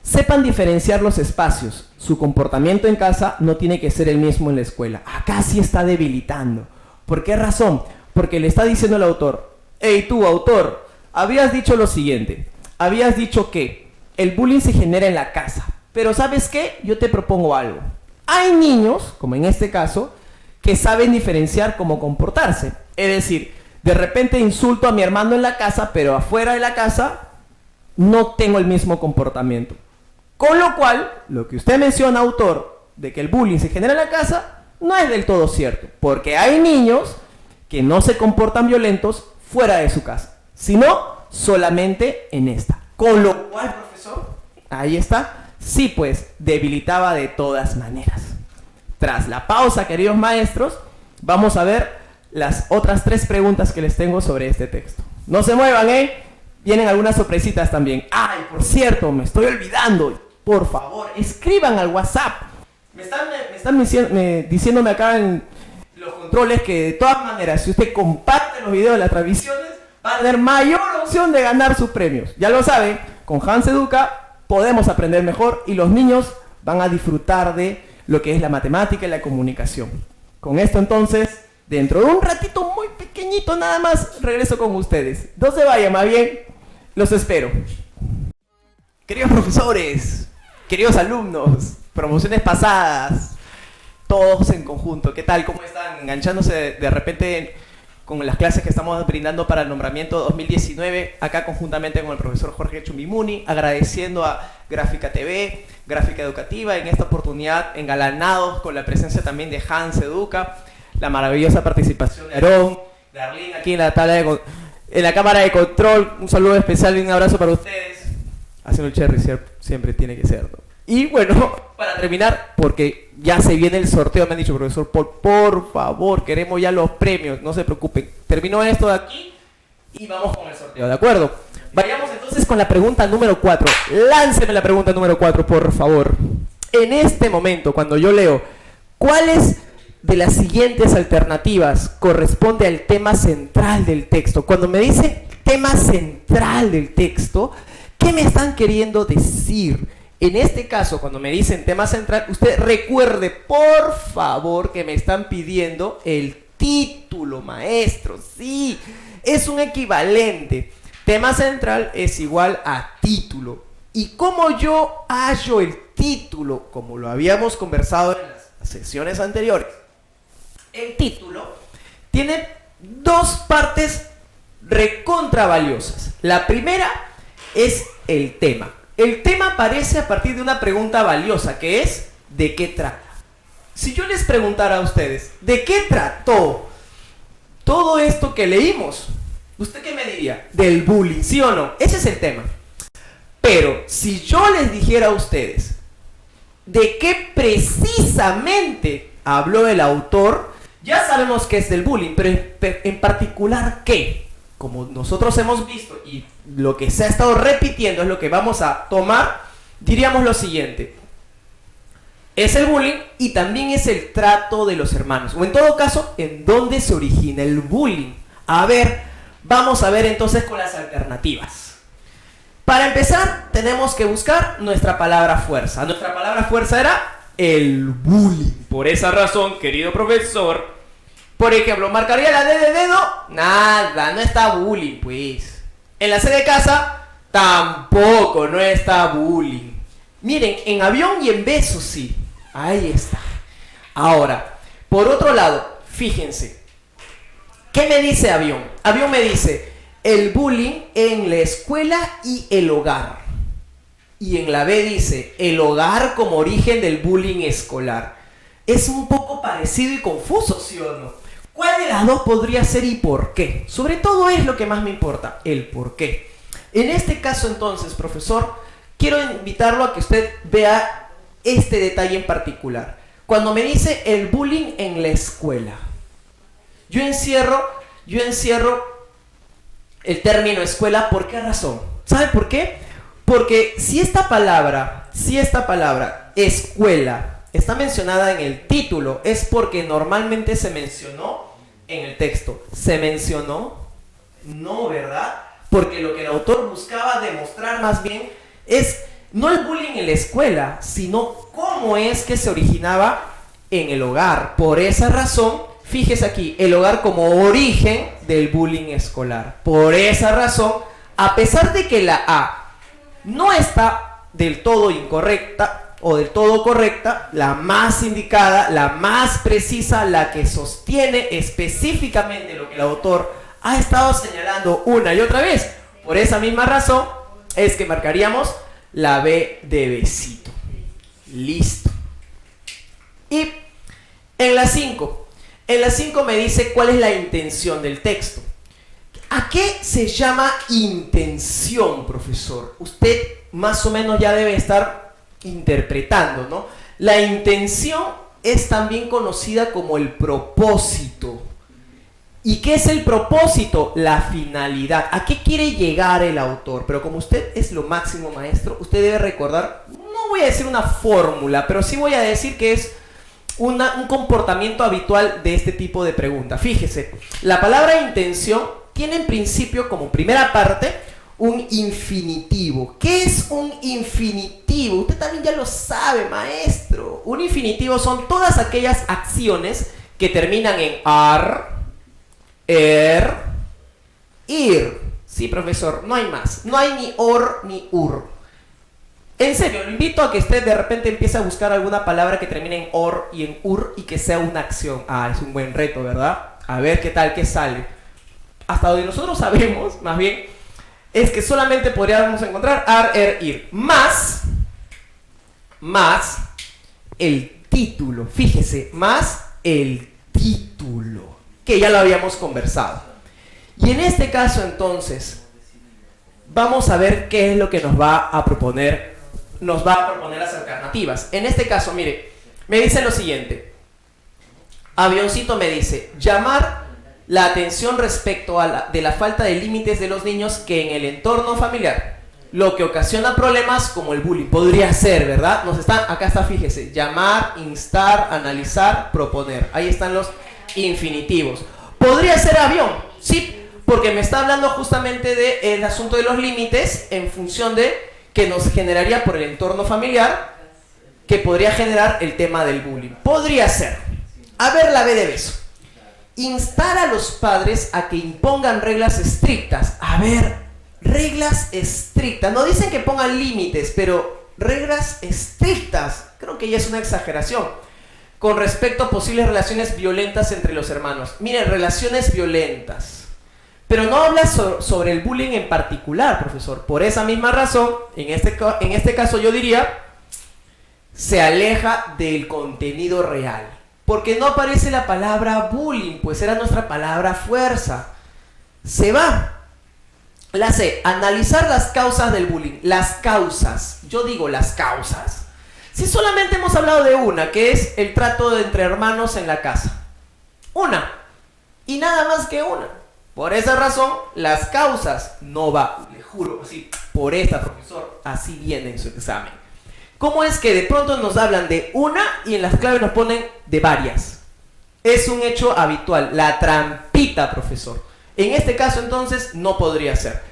A: sepan diferenciar los espacios. Su comportamiento en casa no tiene que ser el mismo en la escuela. Acá sí está debilitando. ¿Por qué razón? Porque le está diciendo el autor, hey tú, autor, habías dicho lo siguiente, habías dicho que el bullying se genera en la casa, pero ¿sabes qué? Yo te propongo algo. Hay niños, como en este caso, que saben diferenciar cómo comportarse. Es decir, de repente insulto a mi hermano en la casa, pero afuera de la casa no tengo el mismo comportamiento. Con lo cual, lo que usted menciona, autor, de que el bullying se genera en la casa, no es del todo cierto. Porque hay niños que no se comportan violentos fuera de su casa, sino solamente en esta. Con lo cual, profesor, ahí está, sí pues, debilitaba de todas maneras. Tras la pausa, queridos maestros, vamos a ver las otras 3 preguntas que les tengo sobre este texto. No se muevan, Vienen algunas sorpresitas también. Ay, por cierto, me estoy olvidando. Por favor, escriban al WhatsApp. Me están diciéndome acá en los controles que de todas maneras, si usted comparte los videos de las transmisiones, va a tener mayor opción de ganar sus premios. Ya lo saben, con Hans Educa podemos aprender mejor y los niños van a disfrutar de lo que es la matemática y la comunicación. Con esto entonces, dentro de un ratito muy pequeñito nada más, regreso con ustedes. No se vayan, más bien, los espero. Queridos profesores, queridos alumnos, promociones pasadas, todos en conjunto, ¿qué tal? ¿Cómo están? Enganchándose de repente con las clases que estamos brindando para el nombramiento 2019, acá conjuntamente con el profesor Jorge Chumimuni, agradeciendo a Gráfica TV, Gráfica Educativa, en esta oportunidad engalanados con la presencia también de Hans Educa, la maravillosa participación de Aarón, de Arlene aquí en la cámara de control. Un saludo especial y un abrazo para ustedes. Haciendo el cherry siempre tiene que ser, ¿no? Y bueno, para terminar, porque ya se viene el sorteo, me han dicho, profesor Paul, por favor, queremos ya los premios, no se preocupen. Terminó esto de aquí y vamos con el sorteo, ¿de acuerdo? Vayamos entonces con la pregunta número 4. Lánceme la pregunta número 4, por favor. En este momento, cuando yo leo, ¿cuáles de las siguientes alternativas corresponde al tema central del texto? Cuando me dice tema central del texto, ¿qué me están queriendo decir? En este caso, cuando me dicen tema central, usted recuerde, por favor, que me están pidiendo el título, maestro. Sí, es un equivalente. Tema central es igual a título. ¿Y cómo yo hallo el título? Como lo habíamos conversado en las sesiones anteriores. El título tiene 2 partes recontra valiosas. La primera es el tema. El tema aparece a partir de una pregunta valiosa, que es ¿de qué trata? Si yo les preguntara a ustedes, ¿de qué trató todo esto que leímos? ¿Usted qué me diría? Del bullying, ¿sí o no? Ese es el tema. Pero si yo les dijera a ustedes, ¿de qué precisamente habló el autor? Ya sabemos que es del bullying, pero en particular, ¿qué? Como nosotros hemos visto y lo que se ha estado repitiendo es lo que vamos a tomar, diríamos lo siguiente. Es el bullying y también es el trato de los hermanos. O en todo caso, ¿en dónde se origina el bullying? A ver, vamos a ver entonces con las alternativas. Para empezar, tenemos que buscar nuestra palabra fuerza. Nuestra palabra fuerza era el bullying. Por esa razón, querido profesor, por ejemplo, ¿marcaría la D de dedo? Nada, no está bullying, pues. En la C de casa, tampoco, no está bullying. Miren, en avión y en besos sí. Ahí está. Ahora, por otro lado, fíjense. ¿Qué me dice avión? Avión me dice el bullying en la escuela y el hogar. Y en la B dice el hogar como origen del bullying escolar. es un poco parecido y confuso, ¿sí o no? ¿Cuál de las dos podría ser y por qué? Sobre todo es lo que más me importa, el por qué. En este caso entonces, profesor, quiero invitarlo a que usted vea este detalle en particular. Cuando me dice el bullying en la escuela, yo encierro el término escuela, ¿por qué razón? ¿Sabe por qué? Porque si esta palabra, escuela, está mencionada en el título, es porque normalmente se mencionó en el texto. ¿Se mencionó? No, ¿verdad? Porque lo que el autor buscaba demostrar más bien es no el bullying en la escuela, sino cómo es que se originaba en el hogar. Por esa razón, fíjese aquí, el hogar como origen del bullying escolar. Por esa razón, a pesar de que la A no está del todo incorrecta o del todo correcta, la más indicada, la más precisa, la que sostiene específicamente lo que el autor ha estado señalando una y otra vez. Por esa misma razón es que marcaríamos la B de besito. Listo. Y en la 5 me dice cuál es la intención del texto. ¿A qué se llama intención, profesor? Usted más o menos ya debe estar interpretando, ¿no? La intención es también conocida como el propósito. ¿Y qué es el propósito? La finalidad. ¿A qué quiere llegar el autor? Pero como usted es lo máximo maestro, usted debe recordar, no voy a decir una fórmula, pero sí voy a decir que es un comportamiento habitual de este tipo de preguntas. Fíjese, la palabra intención tiene en principio como primera parte un infinitivo. ¿Qué es un infinitivo? Usted también ya lo sabe, maestro. Un infinitivo son todas aquellas acciones que terminan en ar, er, ir. Sí, profesor, no hay más. No hay ni or ni ur. En serio, lo invito a que usted de repente empiece a buscar alguna palabra que termine en or y en ur y que sea una acción. Ah, es un buen reto, ¿verdad? A ver qué tal, qué sale. Hasta donde nosotros sabemos, más bien, es que solamente podríamos encontrar ar, er, ir. Más el título. Fíjese, más el título, que ya lo habíamos conversado. Y en este caso, entonces, vamos a ver qué es lo que nos va a proponer las alternativas. En este caso, mire, me dice lo siguiente. Avioncito me dice, llamar la atención respecto a la falta de límites de los niños que en el entorno familiar, lo que ocasiona problemas como el bullying. Podría ser, ¿verdad? Acá está, fíjese, llamar, instar, analizar, proponer. Ahí están los infinitivos. Podría ser avión, sí, porque me está hablando justamente del asunto de los límites en función de que nos generaría por el entorno familiar, que podría generar el tema del bullying. Podría ser. A ver la B de beso. Instar a los padres a que impongan reglas estrictas. A ver, reglas estrictas. No dicen que pongan límites, pero reglas estrictas. Creo que ya es una exageración. Con respecto a posibles relaciones violentas entre los hermanos. Miren, relaciones violentas. Pero no habla sobre el bullying en particular, profesor. Por esa misma razón, en este caso yo diría, se aleja del contenido real. Porque no aparece la palabra bullying, pues era nuestra palabra fuerza. Se va. La C, analizar las causas del bullying. Las causas. Yo digo las causas. Si solamente hemos hablado de una, que es el trato entre hermanos en la casa. Una. Y nada más que una. Por esa razón, las causas no va. Le juro, así, por esta, profesor, así viene en su examen. ¿Cómo es que de pronto nos hablan de una y en las claves nos ponen de varias? Es un hecho habitual, la trampita, profesor. En este caso, entonces, no podría ser.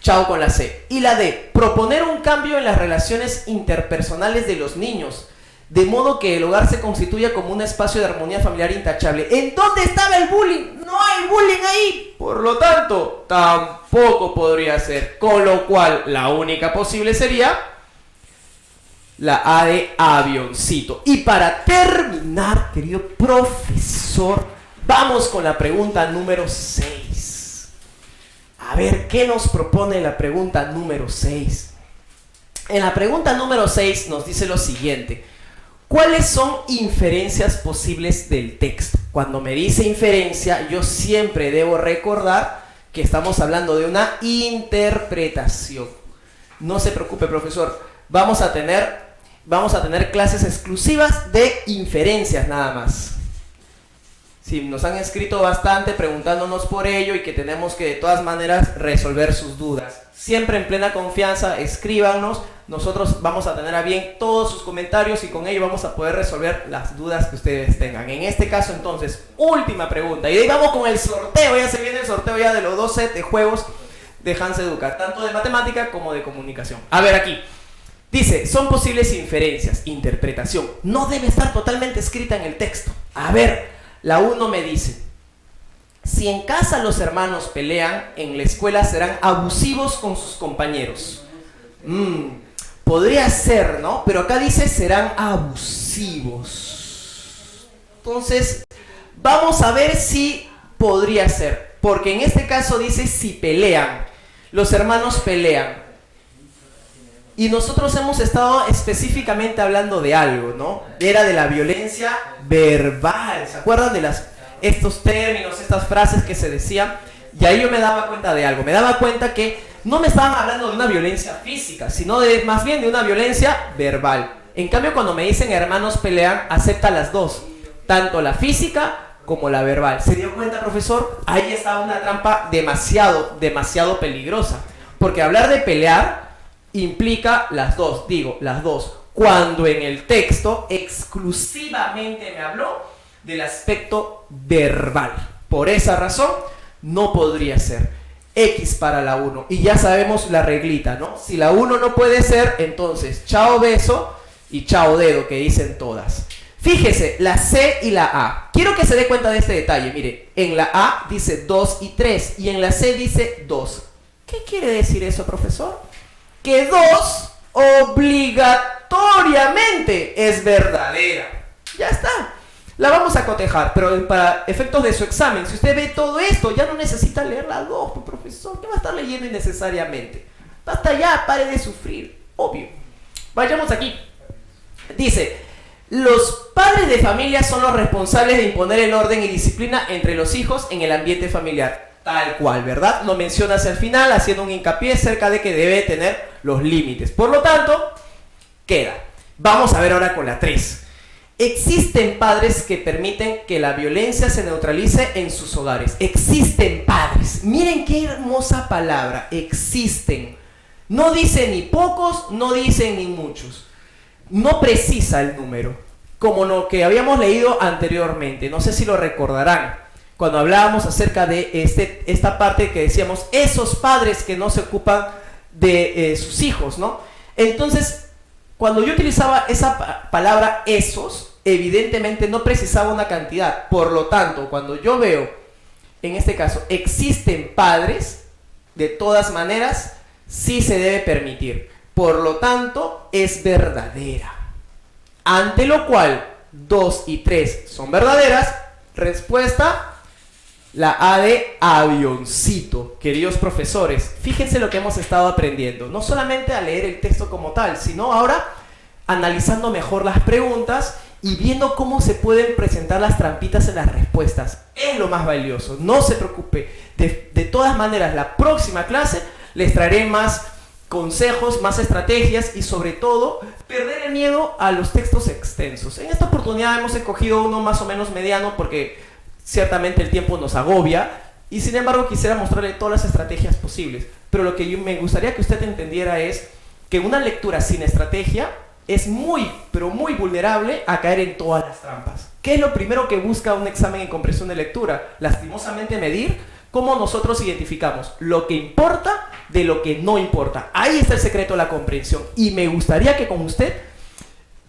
A: Chao con la C. Y la D, proponer un cambio en las relaciones interpersonales de los niños, de modo que el hogar se constituya como un espacio de armonía familiar intachable. ¿En dónde estaba el bullying? No hay bullying ahí. Por lo tanto, tampoco podría ser. Con lo cual, la única posible sería la A de avioncito. Y para terminar, querido profesor, vamos con la pregunta número 6. A ver, ¿qué nos propone la pregunta número 6? En la pregunta número 6 nos dice lo siguiente. ¿Cuáles son inferencias posibles del texto? Cuando me dice inferencia, yo siempre debo recordar que estamos hablando de una interpretación. No se preocupe, profesor. Vamos a tener clases exclusivas de inferencias nada más. Sí, nos han escrito bastante preguntándonos por ello y que tenemos que de todas maneras resolver sus dudas. Siempre en plena confianza, escríbanos. Nosotros vamos a tener a bien todos sus comentarios y con ello vamos a poder resolver las dudas que ustedes tengan. En este caso, entonces, última pregunta. Y de ahí vamos con el sorteo. Ya se viene el sorteo ya de los 2 sets de juegos de Hans Educa, tanto de matemática como de comunicación. A ver aquí. Dice, son posibles inferencias, interpretación. No debe estar totalmente escrita en el texto. A ver, la 1 me dice, si en casa los hermanos pelean, en la escuela serán abusivos con sus compañeros. Podría ser, ¿no? Pero acá dice serán abusivos. Entonces, vamos a ver si podría ser. Porque en este caso dice si pelean. Los hermanos pelean. Y nosotros hemos estado específicamente hablando de algo, ¿no? Era de la violencia verbal. ¿Se acuerdan de estos términos, estas frases que se decían? Y ahí yo me daba cuenta de algo. Me daba cuenta que no me estaban hablando de una violencia física, sino más bien de una violencia verbal. En cambio, cuando me dicen hermanos pelean, acepta las dos. Tanto la física como la verbal. ¿Se dio cuenta, profesor? Ahí está una trampa demasiado peligrosa. Porque hablar de pelear implica las dos, las dos. Cuando en el texto exclusivamente me habló del aspecto verbal. Por esa razón, no podría ser. X para la 1. Y ya sabemos la reglita, ¿no? Si la 1 no puede ser, entonces chao beso y chao dedo, que dicen todas. Fíjese, la C y la A. Quiero que se dé cuenta de este detalle. Mire, en la A dice 2 y 3 y en la C dice 2. ¿Qué quiere decir eso, profesor? Que 2 obligatoriamente es verdadera. Ya está. La vamos a cotejar, pero para efectos de su examen, si usted ve todo esto, ya no necesita leer la 2, profesor. ¿Qué va a estar leyendo innecesariamente? Basta ya, pare de sufrir. Obvio. Vayamos aquí. Dice, los padres de familia son los responsables de imponer el orden y disciplina entre los hijos en el ambiente familiar. Tal cual, ¿verdad? Lo menciona hacia el final, haciendo un hincapié cerca de que debe tener los límites. Por lo tanto, queda. Vamos a ver ahora con la 3. Existen padres que permiten que la violencia se neutralice en sus hogares. Existen padres. Miren qué hermosa palabra. Existen. No dice ni pocos, no dice ni muchos. No precisa el número. Como lo que habíamos leído anteriormente. No sé si lo recordarán. Cuando hablábamos acerca de esta parte que decíamos, esos padres que no se ocupan de sus hijos, ¿no? Entonces, cuando yo utilizaba esa palabra esos, evidentemente no precisaba una cantidad. Por lo tanto, cuando yo veo, en este caso, existen padres, de todas maneras, sí se debe permitir. Por lo tanto, es verdadera. Ante lo cual, 2 y 3 son verdaderas. Respuesta, la A de avioncito. Queridos profesores, fíjense lo que hemos estado aprendiendo. No solamente a leer el texto como tal, sino ahora analizando mejor las preguntas y viendo cómo se pueden presentar las trampitas en las respuestas. Es lo más valioso. No se preocupe. De todas maneras, la próxima clase les traeré más consejos, más estrategias y sobre todo, perder el miedo a los textos extensos. En esta oportunidad hemos escogido uno más o menos mediano porque ciertamente el tiempo nos agobia y sin embargo quisiera mostrarle todas las estrategias posibles. Pero lo que me gustaría que usted entendiera es que una lectura sin estrategia es muy, pero muy vulnerable a caer en todas las trampas. ¿Qué es lo primero que busca un examen en comprensión de lectura? Lastimosamente medir cómo nosotros identificamos lo que importa de lo que no importa. Ahí está el secreto de la comprensión. Y me gustaría que con usted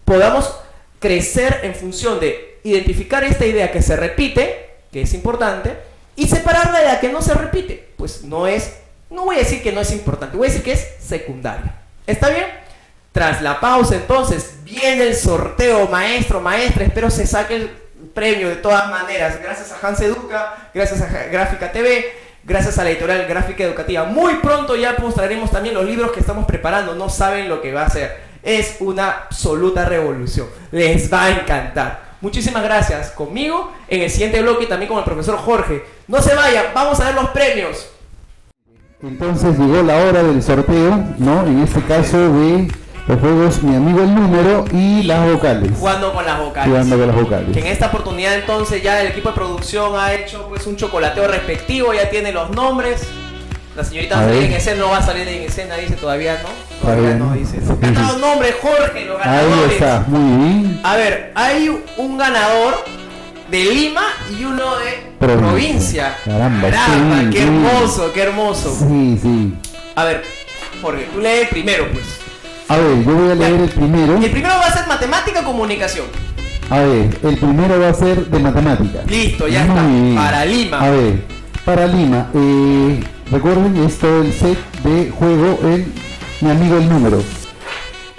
A: podamos crecer en función de identificar esta idea que se repite, que es importante, y separarla de la que no se repite. Pues no voy a decir que no es importante, voy a decir que es secundaria. ¿Está bien? Tras la pausa, entonces, viene el sorteo, maestro, maestra. Espero se saque el premio de todas maneras. Gracias a Hans Educa, gracias a Gráfica TV, gracias a la editorial Gráfica Educativa. Muy pronto ya mostraremos también los libros que estamos preparando. No saben lo que va a ser. Es una absoluta revolución. Les va a encantar. Muchísimas gracias conmigo en el siguiente bloque y también con el profesor Jorge. No se vayan, vamos a ver los premios.
D: Entonces llegó la hora del sorteo, ¿no? En este caso de los juegos Mi Amigo el Número y las vocales.
A: Jugando con las vocales.
D: Jugando con las vocales.
A: Que en esta oportunidad entonces ya el equipo de producción ha hecho pues un chocolateo respectivo, ya tiene los nombres. La señorita va a salir en escena, no va a salir en escena, dice todavía no. Todavía no, dice. Han dado nombre, Jorge, los ganadores.
D: Ahí está, muy bien.
A: A ver, hay un ganador de Lima y uno de provincia.
D: Caramba, sí,
A: qué hermoso, qué hermoso.
D: Sí, sí.
A: A ver, Jorge, tú lees primero pues.
D: A ver, yo voy a leer el primero.
A: Y el primero va a ser matemática o comunicación.
D: A ver, el primero va a ser de matemáticas.
A: Listo, ya
D: muy
A: está.
D: bien.
A: Para Lima.
D: A ver, para Lima. Recuerden, esto es el set de juego en Mi Amigo el Número.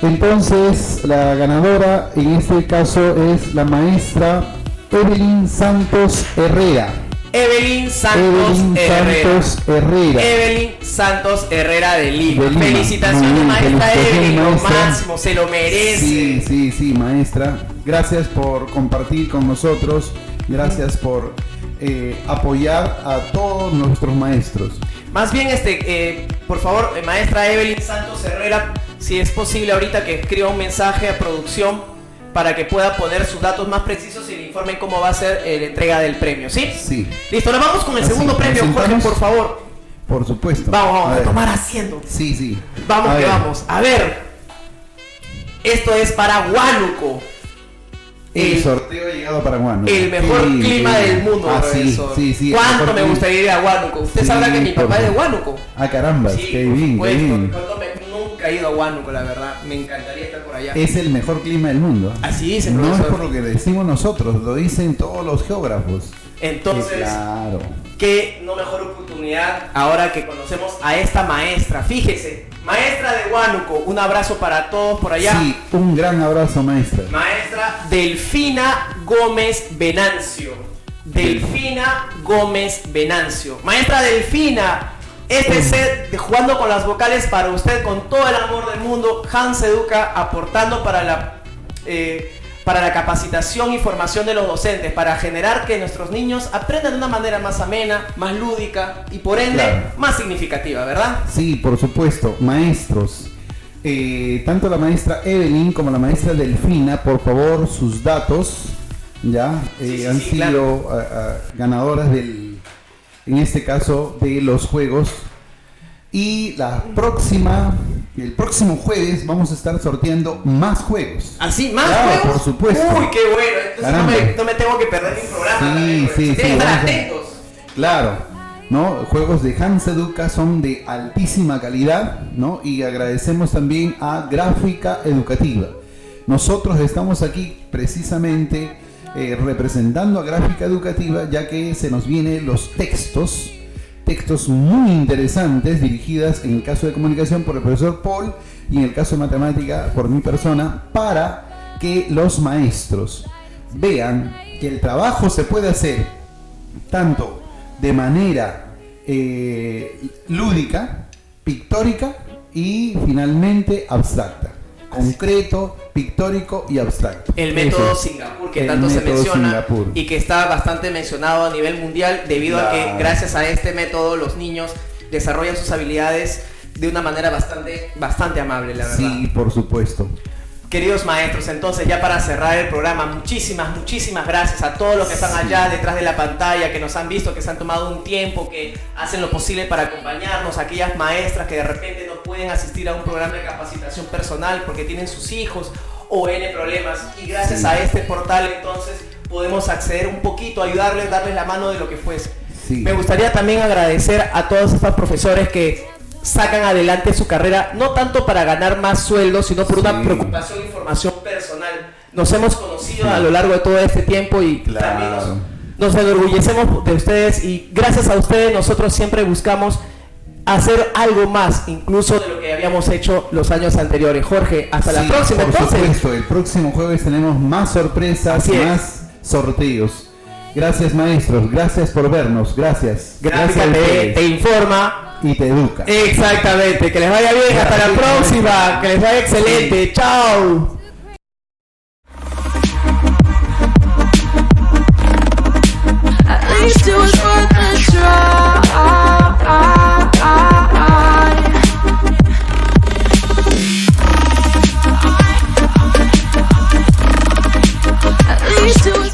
D: Entonces, la ganadora en este caso es la maestra Evelyn Santos Herrera.
A: Evelyn Santos
D: Herrera.
A: Evelyn Santos Herrera de Lima.
D: De Lima.
A: Felicitaciones,
D: Bien,
A: maestra
D: felicitaciones,
A: Evelyn,
D: maestra.
A: lo máximo, se lo merece.
D: Sí, maestra. Gracias por compartir con nosotros. Gracias por apoyar a todos nuestros maestros.
A: Más bien, por favor, maestra Evelyn Santos Herrera, si es posible ahorita que escriba un mensaje a producción para que pueda poner sus datos más precisos y le informen cómo va a ser la entrega del premio, ¿sí?
D: Sí.
A: Listo, ahora vamos con el
D: Así,
A: segundo premio,
D: ¿nos
A: Jorge,
D: sentamos?
A: por favor.
D: Por supuesto.
A: Vamos a
D: ver.
A: tomar asiento.
D: Sí.
A: Vamos
D: A
A: que
D: ver.
A: vamos. A ver, esto es para Huánuco.
D: El sorteo ha llegado para Huánuco.
A: El mejor clima del mundo, profesor.
D: Sí.
A: ¿Cuánto
D: Mejor
A: me
D: clima.
A: gustaría ir a Huánuco? Usted
D: Sí,
A: sabrá que mi papá
D: por
A: es de
D: favor.
A: Huánuco.
D: Ah, caramba,
A: Sí,
D: qué
A: por
D: bien, qué
A: supuesto.
D: bien.
A: Nunca he ido a Huánuco, la verdad. Me encantaría estar por allá.
D: Es el mejor clima del mundo.
A: Así dice,
D: No
A: profesor.
D: es por lo que decimos nosotros, lo dicen todos los geógrafos.
A: Entonces,
D: Claro.
A: qué no mejor oportunidad ahora que conocemos a esta maestra. Fíjese, maestra de Huánuco, un abrazo para todos por allá.
D: Sí, un gran abrazo, maestra.
A: Maestra Delfina Gómez Venancio. Delfina Gómez Venancio. Maestra Delfina, este set de Jugando con las Vocales para usted con todo el amor del mundo. Hans Educa aportando para la capacitación y formación de los docentes, para generar que nuestros niños aprendan de una manera más amena, más lúdica y por ende
D: Claro.
A: más significativa, ¿verdad?
D: Sí, por supuesto, maestros. Tanto la maestra Evelyn como la maestra Delfina, por favor, sus datos, ya
A: Sí,
D: han
A: sí,
D: sido ganadoras en este caso, de los juegos. Y el próximo jueves vamos a estar sorteando más juegos.
A: Así, más
D: Claro,
A: juegos.
D: por supuesto.
A: Uy, qué bueno. Entonces no me tengo que perder mi programa.
D: Sí,
A: también,
D: sí,
A: tienen que
D: sí,
A: estar
D: vamos a-
A: atentos.
D: Claro, ¿no? Juegos de Hans Educa son de altísima calidad, ¿no? Y agradecemos también a Gráfica Educativa. Nosotros estamos aquí precisamente representando a Gráfica Educativa, ya que se nos vienen los textos muy interesantes dirigidas en el caso de comunicación por el profesor Paul y en el caso de matemática por mi persona, para que los maestros vean que el trabajo se puede hacer tanto de manera lúdica, pictórica y finalmente abstracta. Concreto, pictórico y abstracto.
A: El método
D: Eso.
A: Singapur, que
D: El
A: tanto se
D: método
A: menciona
D: Singapur.
A: y que está bastante mencionado a nivel mundial debido a que
D: Claro.
A: gracias a este método los niños desarrollan sus habilidades de una manera bastante amable, la verdad.
D: Sí, por supuesto.
A: Queridos maestros, entonces ya para cerrar el programa, muchísimas gracias a todos los que están allá detrás de la pantalla, que nos han visto, que se han tomado un tiempo, que hacen lo posible para acompañarnos, aquellas maestras que de repente no pueden asistir a un programa de capacitación personal porque tienen sus hijos o N problemas, y gracias
D: Sí.
A: a este portal entonces podemos acceder un poquito, ayudarles, darles la mano de lo que fuese.
D: Sí.
A: Me gustaría también agradecer a todos estos profesores que sacan adelante su carrera, no tanto para ganar más sueldo, sino por una
D: Sí.
A: preocupación y formación personal. Nos hemos conocido a lo largo de todo este tiempo y también
D: Claro.
A: nos enorgullecemos de ustedes, y gracias a ustedes nosotros siempre buscamos hacer algo más, incluso de lo que habíamos hecho los años anteriores. Jorge, hasta la
D: Sí,
A: próxima
D: por
A: entonces.
D: supuesto, el próximo jueves tenemos más sorpresas,
A: Así es.
D: más sorteos. Gracias, maestros, gracias por vernos, gracias.
A: Gráfica
D: Gracias a
A: TV
D: ustedes.
A: te informa.
D: y te educa.
A: Exactamente, que les vaya bien, hasta la próxima, que les vaya excelente, chao.
C: At least it was worth a try. At least it was